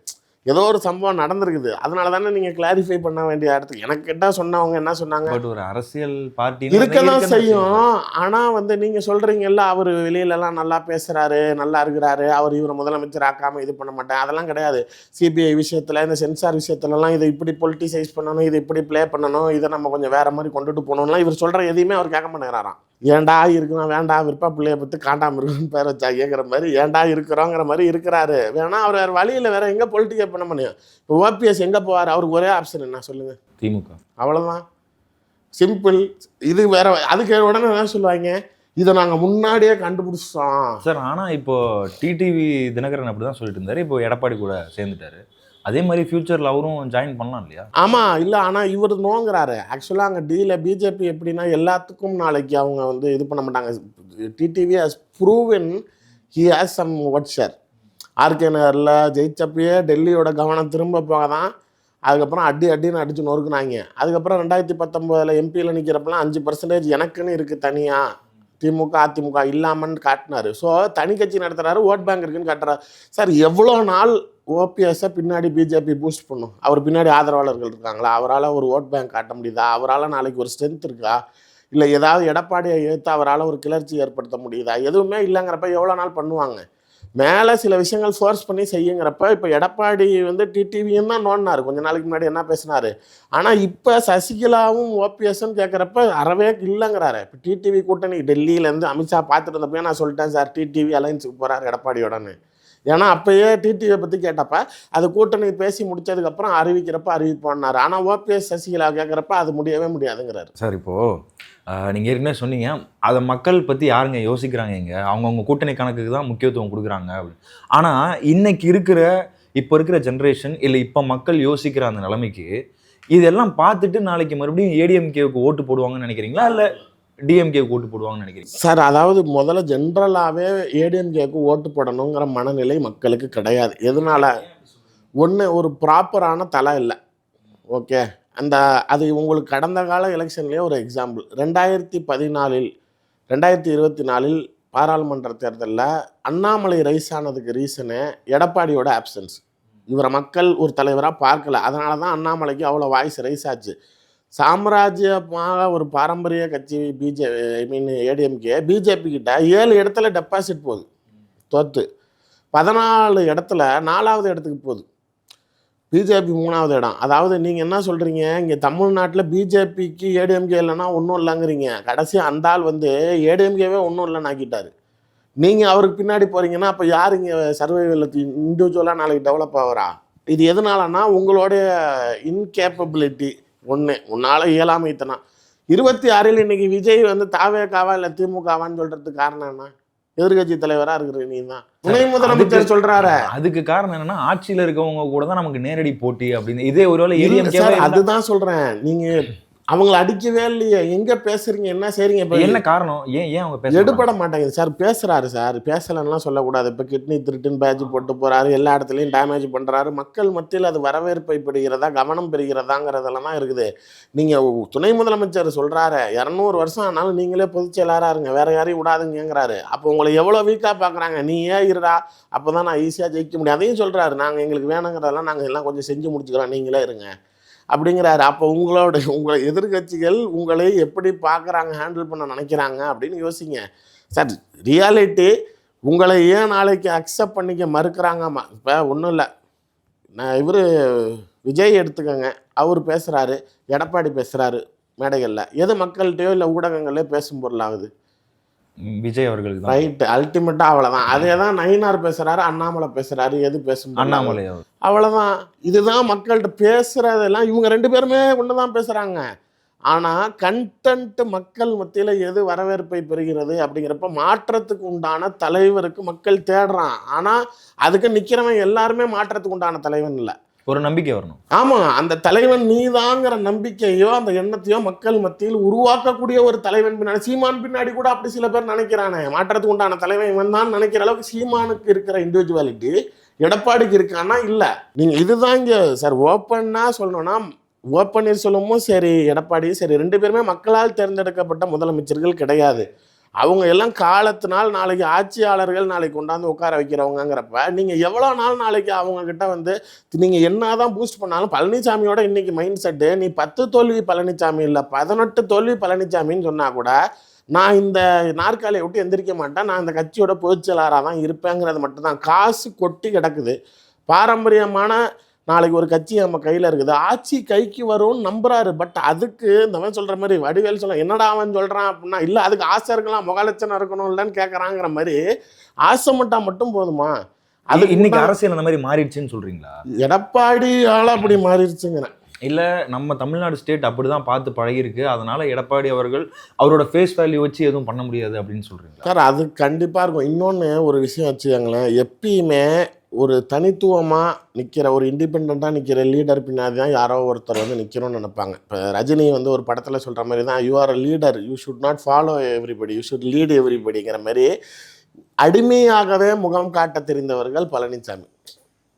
ஏதோ ஒரு சம்பவம் நடந்திருக்குது, அதனால தானே நீங்கள் கிளாரிஃபை பண்ண வேண்டிய இடத்துக்கு. எனக்கு கேட்டால் சொன்னவங்க என்ன சொன்னாங்க, பட் ஒரு அரசியல் பார்ட்டி இருக்க தான் செய்யும். ஆனால் வந்து நீங்கள் சொல்கிறீங்கல்ல அவர் வெளியிலலாம் நல்லா பேசுகிறாரு, நல்லா இருக்கிறாரு, அவர் இவரை முதலமைச்சர் ஆக்காமல் இது பண்ண மாட்டேன், அதெல்லாம் கிடையாது. சிபிஐ விஷயத்தில் இந்த சென்சார் விஷயத்துலலாம் இதை இப்படி பொலிட்டிசைஸ் பண்ணணும், இதை இப்படி ப்ளே பண்ணணும், இதை நம்ம கொஞ்சம் வேறு மாதிரி கொண்டுட்டு போகணும்லாம் இவர் சொல்கிற எதையுமே அவர் கேட்க மாட்டேங்கிறாராம். ஏன்டா இருக்கிறோம், வேண்டாம் விருப்பா பிள்ளைய பற்றி காண்டாமல் இருக்குன்னு பேர் வச்சா கேட்குற மாதிரி ஏன்டா இருக்கிறோங்கிற மாதிரி இருக்கிறாரு. வேணா அவர் வேறு வழியில் வேறு எங்கே பொலிட்டிக்கை பண்ண முடியும். இப்போ ஓபிஎஸ் எங்கே போவார், அவருக்கு ஒரே ஆப்ஷன் என்ன சொல்லுங்கள், திமுக. அவ்வளோதான், சிம்பிள். இது வேற, அதுக்கு உடனே என்ன சொல்லுவாங்க, இதை நாங்கள் முன்னாடியே கண்டுபிடிச்சோம் சார். ஆனால் இப்போ டிடிவி தினகரன் அப்படி தான் சொல்லிட்டு இருந்தாரு, இப்போ எடப்பாடி கூட சேர்ந்துட்டாரு. அதே மாதிரி ஃபியூச்சரில் அவரும் ஜாயின் பண்ணலாம் இல்லையா? ஆமாம், இல்லை ஆனால் இவர் நோங்கிறாரு. ஆக்சுவலாக அங்கே டீல பிஜேபி எப்படின்னா எல்லாத்துக்கும் நாளைக்கு அவங்க வந்து இது பண்ண மாட்டாங்க. TTV has proven he has somewhat share. RK நகரில் ஜெயிச்சப்பயே டெல்லியோட கவனம் திரும்ப போக தான் அதுக்கப்புறம் அடின்னு அடித்து நொறுக்குனாங்க. அதுக்கப்புறம் 2019 எம்பியில் நிற்கிறப்பெல்லாம் 5% எனக்குன்னு இருக்குது தனியாக, திமுக அதிமுக இல்லாமன்னு காட்டினார். ஸோ தனி கட்சி நடத்துகிறாரு, ஓட் பேங்க் இருக்குன்னு காட்டுறாரு. சார் எவ்வளோ நாள் ஓபிஎஸ்ஸை பின்னாடி பிஜேபி பூஸ்ட் பண்ணும்? அவர் பின்னாடி ஆதரவாளர்கள் இருக்காங்களா? அவரால் ஒரு ஓட் பேங்க் காட்ட முடியுதா? அவரால் நாளைக்கு ஒரு ஸ்ட்ரென்த் இருக்கா? இல்லை ஏதாவது எடப்பாடியை ஏற்று அவரால் ஒரு கிளர்ச்சி ஏற்படுத்த முடியுதா? எதுவுமே இல்லைங்கிறப்ப எவ்வளோ நாள் பண்ணுவாங்க? மேலே சில விஷயங்கள் ஃபோர்ஸ் பண்ணி செய்யுங்கிறப்ப இப்போ எடப்பாடி வந்து டிடிவியும் தான் நோண்டினார் கொஞ்ச நாளைக்கு முன்னாடி என்ன பேசினார். ஆனால் இப்போ சசிகலாவும் ஓபிஎஸ்ன்னு கேட்குறப்ப அறவே இல்லைங்கிறாரு. இப்போ டிடிவி கூட்டணி டெல்லியிலேருந்து அமித்ஷா பார்த்துட்டு இருந்தப்போ நான் சொல்லிட்டேன் சார் டிடிவி அலைன்ஸுக்கு போகிறார் எடப்பாடியோடன்னு. ஏன்னா அப்போயே டிடிவியை பற்றி கேட்டப்ப அது கூட்டணி பேசி முடிச்சதுக்கப்புறம் அறிவிக்கிறப்ப அறிவிப்போன்னாரு. ஆனால் ஓபிஎஸ் சசிகலா கேட்குறப்ப அது முடியவே முடியாதுங்கிறாரு. சார் இப்போது நீங்கள் ஏற்கனவே சொன்னீங்க, அதை மக்கள் பற்றி யாருங்க யோசிக்கிறாங்க, இங்கே அவங்கவுங்க கூட்டணி கணக்குக்கு தான் முக்கியத்துவம் கொடுக்குறாங்க அப்படின்னு. ஆனால் இன்னைக்கு இப்போ இருக்கிற ஜென்ரேஷன் இல்லை இப்போ மக்கள் யோசிக்கிற அந்த நிலைமைக்கு இதெல்லாம் பார்த்துட்டு நாளைக்கு மறுபடியும் ஏடிஎம்கேவுக்கு ஓட்டு போடுவாங்கன்னு நினைக்கிறீங்களா, இல்லை டிஎம்கேவுக்கு ஓட்டு போடுவாங்கன்னு நினைக்கிறீங்க? சார் அதாவது முதல்ல ஜென்ரலாகவே ஏடிஎம்கேவுக்கு ஓட்டு போடணுங்கிற மனநிலை மக்களுக்கு கிடையாது. எதனால? ஒன்று, ஒரு ப்ராப்பரான தலை இல்லை. ஓகே, அது உங்களுக்கு கடந்த கால எலெக்ஷன்லேயே ஒரு எக்ஸாம்பிள். 2024 பாராளுமன்ற தேர்தலில் அண்ணாமலை ரைஸ் ஆனதுக்கு ரீசனு எடப்பாடியோட ஆப்சன்ஸ். இவரை மக்கள் ஒரு தலைவராக பார்க்கல, அதனால தான் அண்ணாமலைக்கு அவ்வளோ வாய்ஸ் ரைஸ் ஆச்சு. சாம்ராஜ்யமாக ஒரு பாரம்பரிய கட்சி ஏடிஎம்கே பிஜேபி கிட்ட 7 இடத்துல டெபாசிட் போகுது, தோற்று 14 இடத்துல 4வது இடத்துக்கு போகுது, பிஜேபி 3வது இடம். அதாவது நீங்கள் என்ன சொல்கிறீங்க, இங்கே தமிழ்நாட்டில் பிஜேபிக்கு ஏடிஎம்கே இல்லைன்னா ஒன்றும் இல்லைங்கிறீங்க. கடைசி அந்த ஆள் வந்து ஏடிஎம்கேவே ஒன்றும் இல்லைன்னு ஆக்கிட்டார். நீங்கள் அவருக்கு பின்னாடி போகிறீங்கன்னா அப்போ யார் இங்கே சர்வைவல் இண்டிவிஜுவலாக நாளைக்கு டெவலப் ஆகிறா? இது எதனாலன்னா உங்களுடைய இன்கேப்பபிலிட்டி. உன்னால் இயலாமைத்தனா. 26 இன்னைக்கு விஜய் வந்து தாவேகாவா இல்லை திமுகவான்னு சொல்கிறதுக்கு காரணம் என்ன? எதிர்கட்சி தலைவராக இருக்கிற நீ தான் துணை முதலமைச்சர் சொல்றாரு. அதுக்கு காரணம் என்னன்னா ஆட்சியில் இருக்கவங்க கூட தான் நமக்கு நேரடி போட்டி அப்படின்னு. இதே ஒருவேளை அதுதான் சொல்றேன், நீங்க அவங்களை அடிக்கவே இல்லையே, எங்க பேசுறீங்க, என்ன செய்றீங்க? இப்போ என்ன காரணம்? ஏன் அவங்க எடுபட மாட்டாங்க சார்? பேசுறாரு சார், பேசலன்னா சொல்லக்கூடாது. இப்போ கிட்னி திருட்டுன்னு பேட்ச் போட்டு போறாரு, எல்லா இடத்துலையும் டேமேஜ் பண்றாரு. மக்கள் மத்தியில் அது வரவேற்பை பெறுகிறதா, கவனம் பெறுகிறதாங்கிறதெல்லாம் தான் இருக்குது. நீங்க துணை முதலமைச்சர் சொல்றாரு 200 வருஷம் ஆனாலும் நீங்களே பொதுச் செயலாளராக இருங்க, வேற யாரையும் விடாதுங்கிறாரு. அப்போ உங்களை எவ்வளோ வீக்காக பார்க்குறாங்க. நீ ஏன் இருடா, அப்போதான் நான் ஈஸியாக ஜெயிக்க முடியும். அதையும் சொல்றாரு, நாங்கள் எங்களுக்கு வேணுங்கிறதெல்லாம் நாங்கள் எல்லாம் கொஞ்சம் செஞ்சு முடிச்சுக்கிறோம், நீங்களே இருங்க அப்படிங்கிறாரு. அப்போ உங்களை எதிர்கட்சிகள் உங்களை எப்படி பார்க்குறாங்க, ஹேண்டில் பண்ண நினைக்கிறாங்க அப்படின்னு யோசிங்க சார். ரியாலிட்டி உங்களை ஏன் நாளைக்கு அக்செப்ட் பண்ணிக்க மறுக்கிறாங்கம்மா. இப்போ ஒன்றும் இல்லை, நான் விஜய் எடுத்துக்கோங்க, அவர் பேசுகிறாரு, எடப்பாடி பேசுகிறாரு மேடைகளில், எது மக்கள்கிட்டயோ இல்லை ஊடகங்கள்லேயோ பேசும் பொருளாகுது? விஜய் அவர்களுக்கு ரைட்டு, அல்டிமேட்டாக அவ்வளோதான். அதே தான் நயினார் பேசுகிறாரு, அண்ணாமலை பேசுகிறாரு, எது பேசும்? அண்ணாமலை. அவ்வளோதான். இதுதான் மக்கள்கிட்ட பேசுகிறதெல்லாம். இவங்க 2 பேருமே ஒன்று தான் பேசுகிறாங்க. ஆனால் கண்டென்ட் மக்கள் மத்தியில் எது வரவேற்பை பெறுகிறது அப்படிங்கிறப்ப மாற்றத்துக்கு உண்டான தலைவருக்கு மக்கள் தேடுறான். ஆனால் அதுக்கு நிற்கிறவன் எல்லாருமே மாற்றத்துக்கு உண்டான தலைவன் இல்லை. ஒரு நம்பிக்கை வரணும். ஆமாம், அந்த தலைவன் நீதாங்கிற நம்பிக்கையோ அந்த எண்ணத்தையோ மக்கள் மத்தியில் உருவாக்கக்கூடிய ஒரு தலைவன் பின்னாடி, சீமான் பின்னாடி கூட அப்படி சில பேர் நினைக்கிறானே, மாற்றத்துக்கு உண்டான தலைவன் இவன் தான் நினைக்கிற அளவுக்கு சீமானுக்கு இருக்கிற இண்டிவிஜுவாலிட்டி எடப்பாடிக்கு இருக்கான்னா இல்லை. நீங்கள் இதுதான் இங்கே சார் ஓப்பனாக சொல்லணும்னா, ஓப்பனில் சொல்லவும் சரி, எடப்பாடி சரி, 2 பேருமே மக்களால் தேர்ந்தெடுக்கப்பட்ட முதலமைச்சர்கள் கிடையாது. அவங்க எல்லாம் காலத்தினால் நாளைக்கு ஆட்சியாளர்கள் நாளைக்கு கொண்டாந்து உட்கார வைக்கிறவங்கிறப்ப நீங்கள் எவ்வளோ நாள் நாளைக்கு அவங்கக்கிட்ட வந்து நீங்கள் என்ன தான் பூஸ்ட் பண்ணாலும், பழனிசாமியோட இன்றைக்கி மைண்ட் செட்டு நீ 10 தோல்வி பழனிசாமி இல்லை 18 தோல்வி பழனிசாமின்னு சொன்னால் கூட நான் இந்த நாற்காலியை விட்டு எந்திரிக்க மாட்டேன், நான் இந்த கட்சியோட பொதுச்செயலாளராக தான் இருப்பேங்கிறது மட்டும்தான். காசு கொட்டி கிடக்குது. பாரம்பரியமான நாளைக்கு ஒரு கட்சி நம்ம கையில் இருக்குது, ஆட்சி கைக்கு வரும்னு நம்புறாரு. பட் அதுக்கு இந்தவன் சொல்கிற மாதிரி வடிவேல் சொல்ல என்னடா அவன் சொல்கிறான் அப்படின்னா, இல்லை அதுக்கு ஆசை இருக்கலாம், முகலட்சணம் இருக்கணும் இல்லைன்னு கேட்குறாங்கிற மாதிரி ஆசை மட்டும் போதுமா? அது இன்னைக்கு அரசியல் அந்த மாதிரி மாறிடுச்சுன்னு சொல்றீங்களா? எடப்பாடியால் அப்படி மாறிடுச்சுங்கிறேன். இல்லை நம்ம தமிழ்நாடு ஸ்டேட் அப்படி தான் பார்த்து பழகிருக்கு, அதனால எடப்பாடி அவர்கள் அவரோட ஃபேஸ் வேல்யூ வச்சு எதுவும் பண்ண முடியாது அப்படின்னு சொல்கிறீங்களா? சார் அது கண்டிப்பாக இருக்கும். இன்னொன்று ஒரு விஷயம் வச்சுக்கோங்களேன், எப்பயுமே ஒரு தனித்துவமாக நிற்கிற ஒரு இண்டிபெண்ட்டாக நிற்கிற லீடர் பின்னாடி தான் யாரோ ஒருத்தர் வந்து நிற்கணும்னு நினைப்பாங்க. இப்போ ரஜினி வந்து ஒரு படத்தில் சொல்கிற மாதிரி தான், you are a leader, you should not follow everybody, you should lead எவ்ரிபடிங்கிற மாதிரி அடிமையாகவே முகம் காட்ட தெரிந்தவர்கள் பழனிசாமி.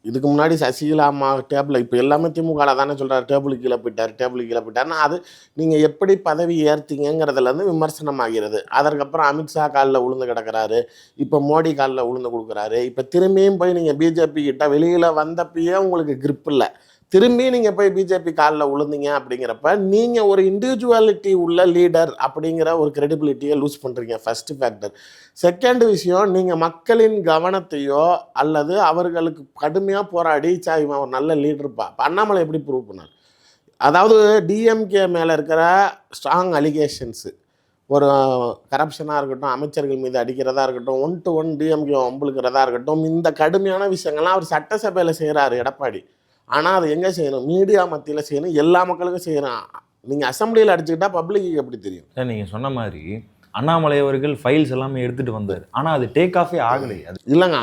இதுக்கு முன்னாடி சசிகலா அம்மா டேபிள், இப்போ எல்லாமே திமுகவில் தானே சொல்கிறார், டேபிளுக்கு கீழே போயிட்டார்னா அது நீங்கள் எப்படி பதவி ஏற்றீங்கிறதுலேருந்து விமர்சனம் ஆகிறது. அதற்கப்புறம் அமித்ஷா காலில் உளுந்து கிடக்கிறாரு, இப்போ மோடி காலில் உளுந்து கொடுக்குறாரு. இப்போ திரும்பியும் போய் நீங்கள் பிஜேபி கிட்ட வெளியில் வந்தப்பயே உங்களுக்கு கிரிப் இல்லை, திரும்பி நீங்கள் போய் பிஜேபி காலில் உளுந்தீங்க அப்படிங்கிறப்ப நீங்கள் ஒரு இண்டிவிஜுவாலிட்டி உள்ள லீடர் அப்படிங்கிற ஒரு கிரெடிபிலிட்டியை லூஸ் பண்ணுறீங்க, ஃபஸ்ட்டு ஃபேக்டர். செகண்ட் விஷயம், நீங்கள் மக்களின் கவனத்தையோ அல்லது அவர்களுக்கு கடுமையாக போராடி இவன் ஒரு நல்ல லீடர்ப்பா. இப்போ அண்ணாமலை எப்படி ப்ரூவ் பண்ணார்? அதாவது டிஎம்கே மேலே இருக்கிற ஸ்ட்ராங் அலிகேஷன்ஸு, ஒரு கரப்ஷனாக இருக்கட்டும், அமைச்சர்கள் மீது அடிக்கிறதா இருக்கட்டும், 1 to 1 டிஎம்கே வம்புழுக்கிறதா இருக்கட்டும், இந்த கடுமையான விஷயங்கள்லாம் அவர் சட்டசபையில் செய்கிறாரு எடப்பாடி. ஆனால் அது எங்கே செய்யணும்? மீடியா மத்தியில் செய்யணும், எல்லா மக்களுக்கும் செய்யணும். நீங்கள் அசம்பிளியில் அடிச்சுக்கிட்டா பப்ளிக்கு எப்படி தெரியும்? சார் நீங்கள் சொன்ன மாதிரி அண்ணாமலை அவர்கள் ஃபைல்ஸ் எல்லாமே எடுத்துகிட்டு வந்தார், ஆனால் அது டேக் ஆஃபே ஆகலை. அது இல்லைங்க,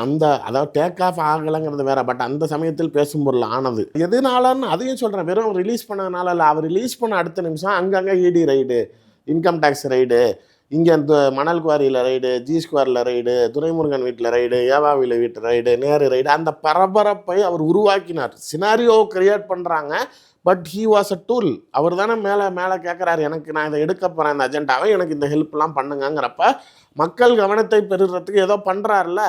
அதாவது டேக் ஆஃப் ஆகலைங்கிறது வேற. பட் அந்த சமயத்தில் பேசும் பொருள் ஆனது எதுனாலன்னு அதையும் சொல்கிறேன். வெறும் ரிலீஸ் பண்ணதுனால இல்லை, அவர் ரிலீஸ் பண்ண அடுத்த நிமிஷம் அங்கங்கே இடி ரைடு, இன்கம் டேக்ஸ் ரைடு, இங்கே இந்த மணல் குவாரியில் ரைடு, ஜி ஸ்கொயரில் ரைடு, துரைமுருகன் வீட்டில் ரைடு, ஏவாவில வீட்டு ரைடு, நேரு ரைடு, அந்த பரபரப்பை அவர் உருவாக்கினார். சினாரியோ கிரியேட் பண்ணுறாங்க, but he was a tool. அவர் தானே மேலே கேட்குறாரு, எனக்கு நான் இதை எடுக்க போகிறேன் இந்த அஜெண்டாவை, எனக்கு இந்த ஹெல்ப்லாம் பண்ணுங்கிறப்ப மக்கள் கவனத்தை பெறுறதுக்கு ஏதோ பண்ணுறாருல.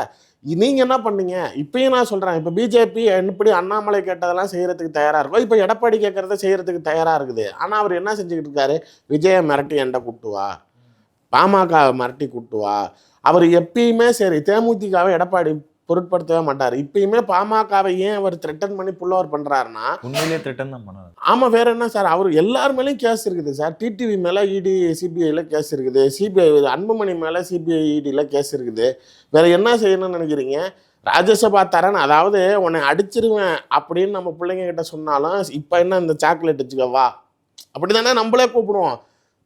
நீங்கள் என்ன பண்ணீங்க? இப்பயும் நான் சொல்கிறேன், இப்போ பிஜேபி எப்படி அண்ணாமலை கேட்டதெல்லாம் செய்கிறதுக்கு தயாராக இருக்கும், இப்போ எடப்பாடி கேட்குறத செய்கிறதுக்கு தயாராக இருக்குது. ஆனால் அவர் என்ன செஞ்சுக்கிட்டு இருக்காரு? விஜயை மிரட்டி என்கிட்ட கூட்டுவா, பாமக மிரட்டி கூட்டுவா. அவர் எப்பயுமே சரி, தேமுதிகவை எடப்பாடி பொருட்படுத்தவே மாட்டார். இப்பயுமே பாமகவை ஏன் அவர் த்ரெட்டன் பண்ணி புல்லோவர் பண்ணுறாருன்னா, உண்மையிலே த்ரெட்டன் தான் பண்ணார். ஆமாம், வேற என்ன சார், அவர் எல்லார் மேலேயும் கேஸ் இருக்குது சார். டிடிவி மேலே இடி சிபிஐயில் கேஸ் இருக்குது, சிபிஐ அன்புமணி மேலே சிபிஐ இடியில் கேஸ் இருக்குது. வேற என்ன செய்யணும்னு நினைக்கிறீங்க? ராஜ்யசபா தரேன், அதாவது உன்னை அடிச்சிருவேன் அப்படின்னு நம்ம பிள்ளைங்க கிட்ட சொன்னாலும், இப்போ என்ன இந்த சாக்லேட் வச்சுக்கவா அப்படி தானே நம்மளே கூப்பிடுவோம்.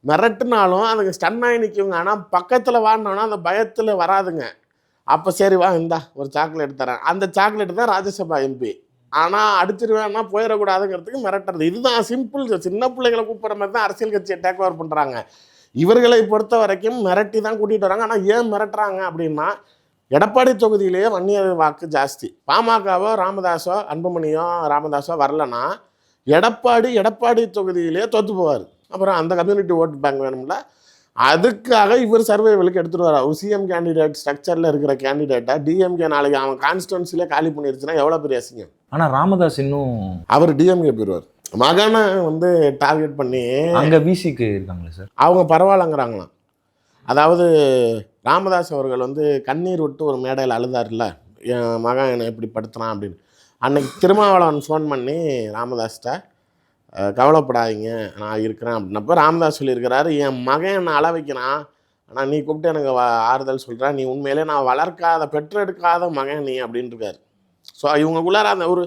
மிரட்டுனாலும் அதுக்கு ஸ்டன் ஆகி நிற்குங்க. ஆனால் பக்கத்தில் வாடினோன்னா அந்த பயத்தில் வராதுங்க. அப்போ சரி வா, இந்தா ஒரு சாக்லேட் தரேன், அந்த சாக்லேட் தான் ராஜ்யசபா எம்பி. ஆனால் அடிச்சிருவேன்னா போயிடக்கூடாதுங்கிறதுக்கு மிரட்டுறது. இதுதான் சிம்பிள். சின்ன பிள்ளைங்களை கூப்பிட்ற மாதிரி தான் அரசியல் கட்சியை டேக் ஓவர் பண்ணுறாங்க. இவர்களை பொறுத்த வரைக்கும் மிரட்டி தான் கூட்டிகிட்டு வராங்க. ஆனால் ஏன் மிரட்டுறாங்க அப்படின்னா, எடப்பாடி தொகுதியிலேயே வன்னியர் வாக்கு ஜாஸ்தி. பாமகவோ ராமதாஸோ அன்புமணியோ ராமதாஸோ வரலன்னா எடப்பாடி தொகுதியிலே தோற்று போவார். அப்புறம் அந்த கம்யூனிட்டி ஓட்டு பேங்க் வேணும்ல, அதுக்காக இவர் சர்வைவலுக்கு எடுத்துகிட்டு வர. சிஎம் கேண்டிடேட் ஸ்ட்ரக்சரில் இருக்கிற கேண்டிடேட்டை டிஎம்கே நாளைக்கு அவன் கான்ஸ்டுவன்சிலே காலி பண்ணிருச்சுன்னா எவ்வளோ பெரிய அசிங்கம். ஆனால் ராமதாஸ் இன்னும் அவர் டிஎம்கே போயிடுவார். மகனை வந்து டார்கெட் பண்ணி அங்கே விசிக்கு இருக்காங்களே சார், அவங்க பரவாயில்லங்கிறாங்களாம். அதாவது ராமதாஸ் அவர்கள் வந்து கண்ணீர் விட்டு ஒரு மேடையில் அழுதார்ல, என் மகன் என்னை எப்படி படுத்துறான் அப்படின்னு. அன்னைக்கு திருமாவளவன் ஃபோன் பண்ணி ராமதாஸ்கிட்ட கவலைப்படாதீங்க நான் இருக்கிறேன் அப்படின்னப்போ ராமதாஸ் சொல்லியிருக்கிறாரு, என் மகன் என்னை அழ வைக்கிறான், ஆனால் நீ கூப்பிட்டு எனக்கு ஆறுதல் சொல்கிறேன், நீ உண்மையிலே நான் வளர்க்காத பெற்றெடுக்காத மகன் நீ அப்படின்ட்டுருக்காரு. ஸோ இவங்களுக்குள்ளார அந்த ஒரு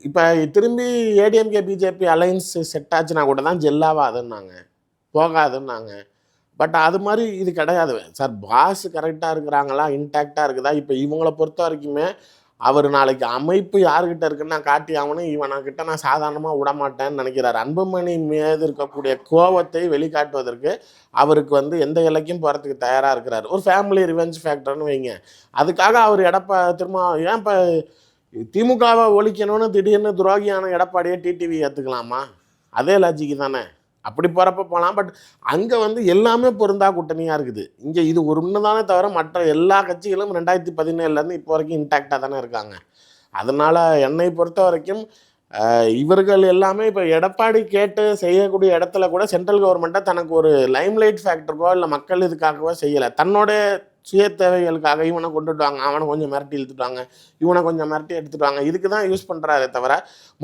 இப்போ திரும்பி ஏடிஎம்கே பிஜேபி அலைன்ஸ் செட் ஆச்சுன்னா கூட தான் ஜெல்லாவாதுன்னாங்க. போகாதுன்னாங்க. பட் அது மாதிரி இது கிடையாது சார். பாஸ் கரெக்டாக இருக்கிறாங்களா, இன்டாக்டாக இருக்குதா? இப்போ இவங்களை பொறுத்த வரைக்குமே அவர் நாளைக்கு அமைப்பு யாருக்கிட்ட இருக்குன்னு நான் காட்டி ஆகணும், இவனக்கிட்ட நான் சாதாரணமாக விடமாட்டேன்னு நினைக்கிறார். அன்புமணி மீது இருக்கக்கூடிய கோவத்தை வெளிக்காட்டுவதற்கு அவருக்கு வந்து எந்த எல்லைக்கும் போகிறதுக்கு தயாராக இருக்கிறார். ஒரு ஃபேமிலி ரிவெஞ்ச் ஃபேக்டர்னு வைங்க. அதுக்காக அவர் திரும்ப ஏன் இப்போ திமுகவை ஒழிக்கணும்னு திடீர்னு துரோகியான எடப்பாடியை டிடிவி ஏற்றுக்கலாமா? அதே லாஜிக்கு தானே. அப்படி போகிறப்ப போகலாம். பட் அங்கே வந்து எல்லாமே பொருந்தா கூட்டணியாக இருக்குது. இங்கே இது ஒன்று தானே தவிர மற்ற எல்லா கட்சிகளும் 2017 இப்போ வரைக்கும் இன்டாக்டாக தானே இருக்காங்க. அதனால் என்னை பொறுத்த வரைக்கும் இவர்கள் எல்லாமே இப்போ எடப்பாடி கேட்டு செய்யக்கூடிய இடத்துல கூட சென்ட்ரல் கவர்மெண்ட்டை தனக்கு ஒரு லைம்லைட் ஃபேக்டருக்கோ இல்லை மக்கள் இதுக்காகவோ செய்யலை. தன்னோட சுய தேவைகளுக்காக இவனை கொண்டுட்டு வாங்க, அவனை கொஞ்சம் மிரட்டி இழுத்துட்டாங்க, இவனை கொஞ்சம் மிரட்டி எடுத்துட்டாங்க, இதுக்கு தான் யூஸ் பண்ணுறாரே தவிர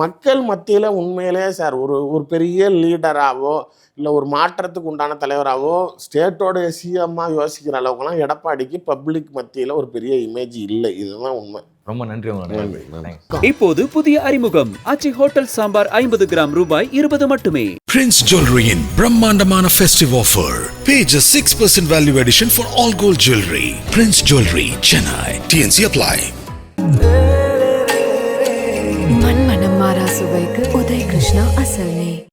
மக்கள் மத்தியில் உண்மையிலே சார் ஒரு பெரிய லீடராகவோ இல்லை ஒரு மாற்றத்துக்கு உண்டான தலைவராகவோ ஸ்டேட்டோட சிஎம்மாக யோசிக்கிற அளவுக்குலாம் எடப்பாடிக்கு பப்ளிக் மத்தியில் ஒரு பெரிய இமேஜ் இல்லை. இதுதான் உண்மை. ரொம்ப நன்றி உங்களை. இப்போது புதிய அறிமுகம் ஆச்சி ஹோட்டல் சாம்பார் 50 கிராம் ரூபாய் 20 மட்டுமே. Prince Jewelry in Brahmandamana festive offer. Pay just 6% value addition for all gold jewelry. Prince Jewelry, Chennai. TNC apply.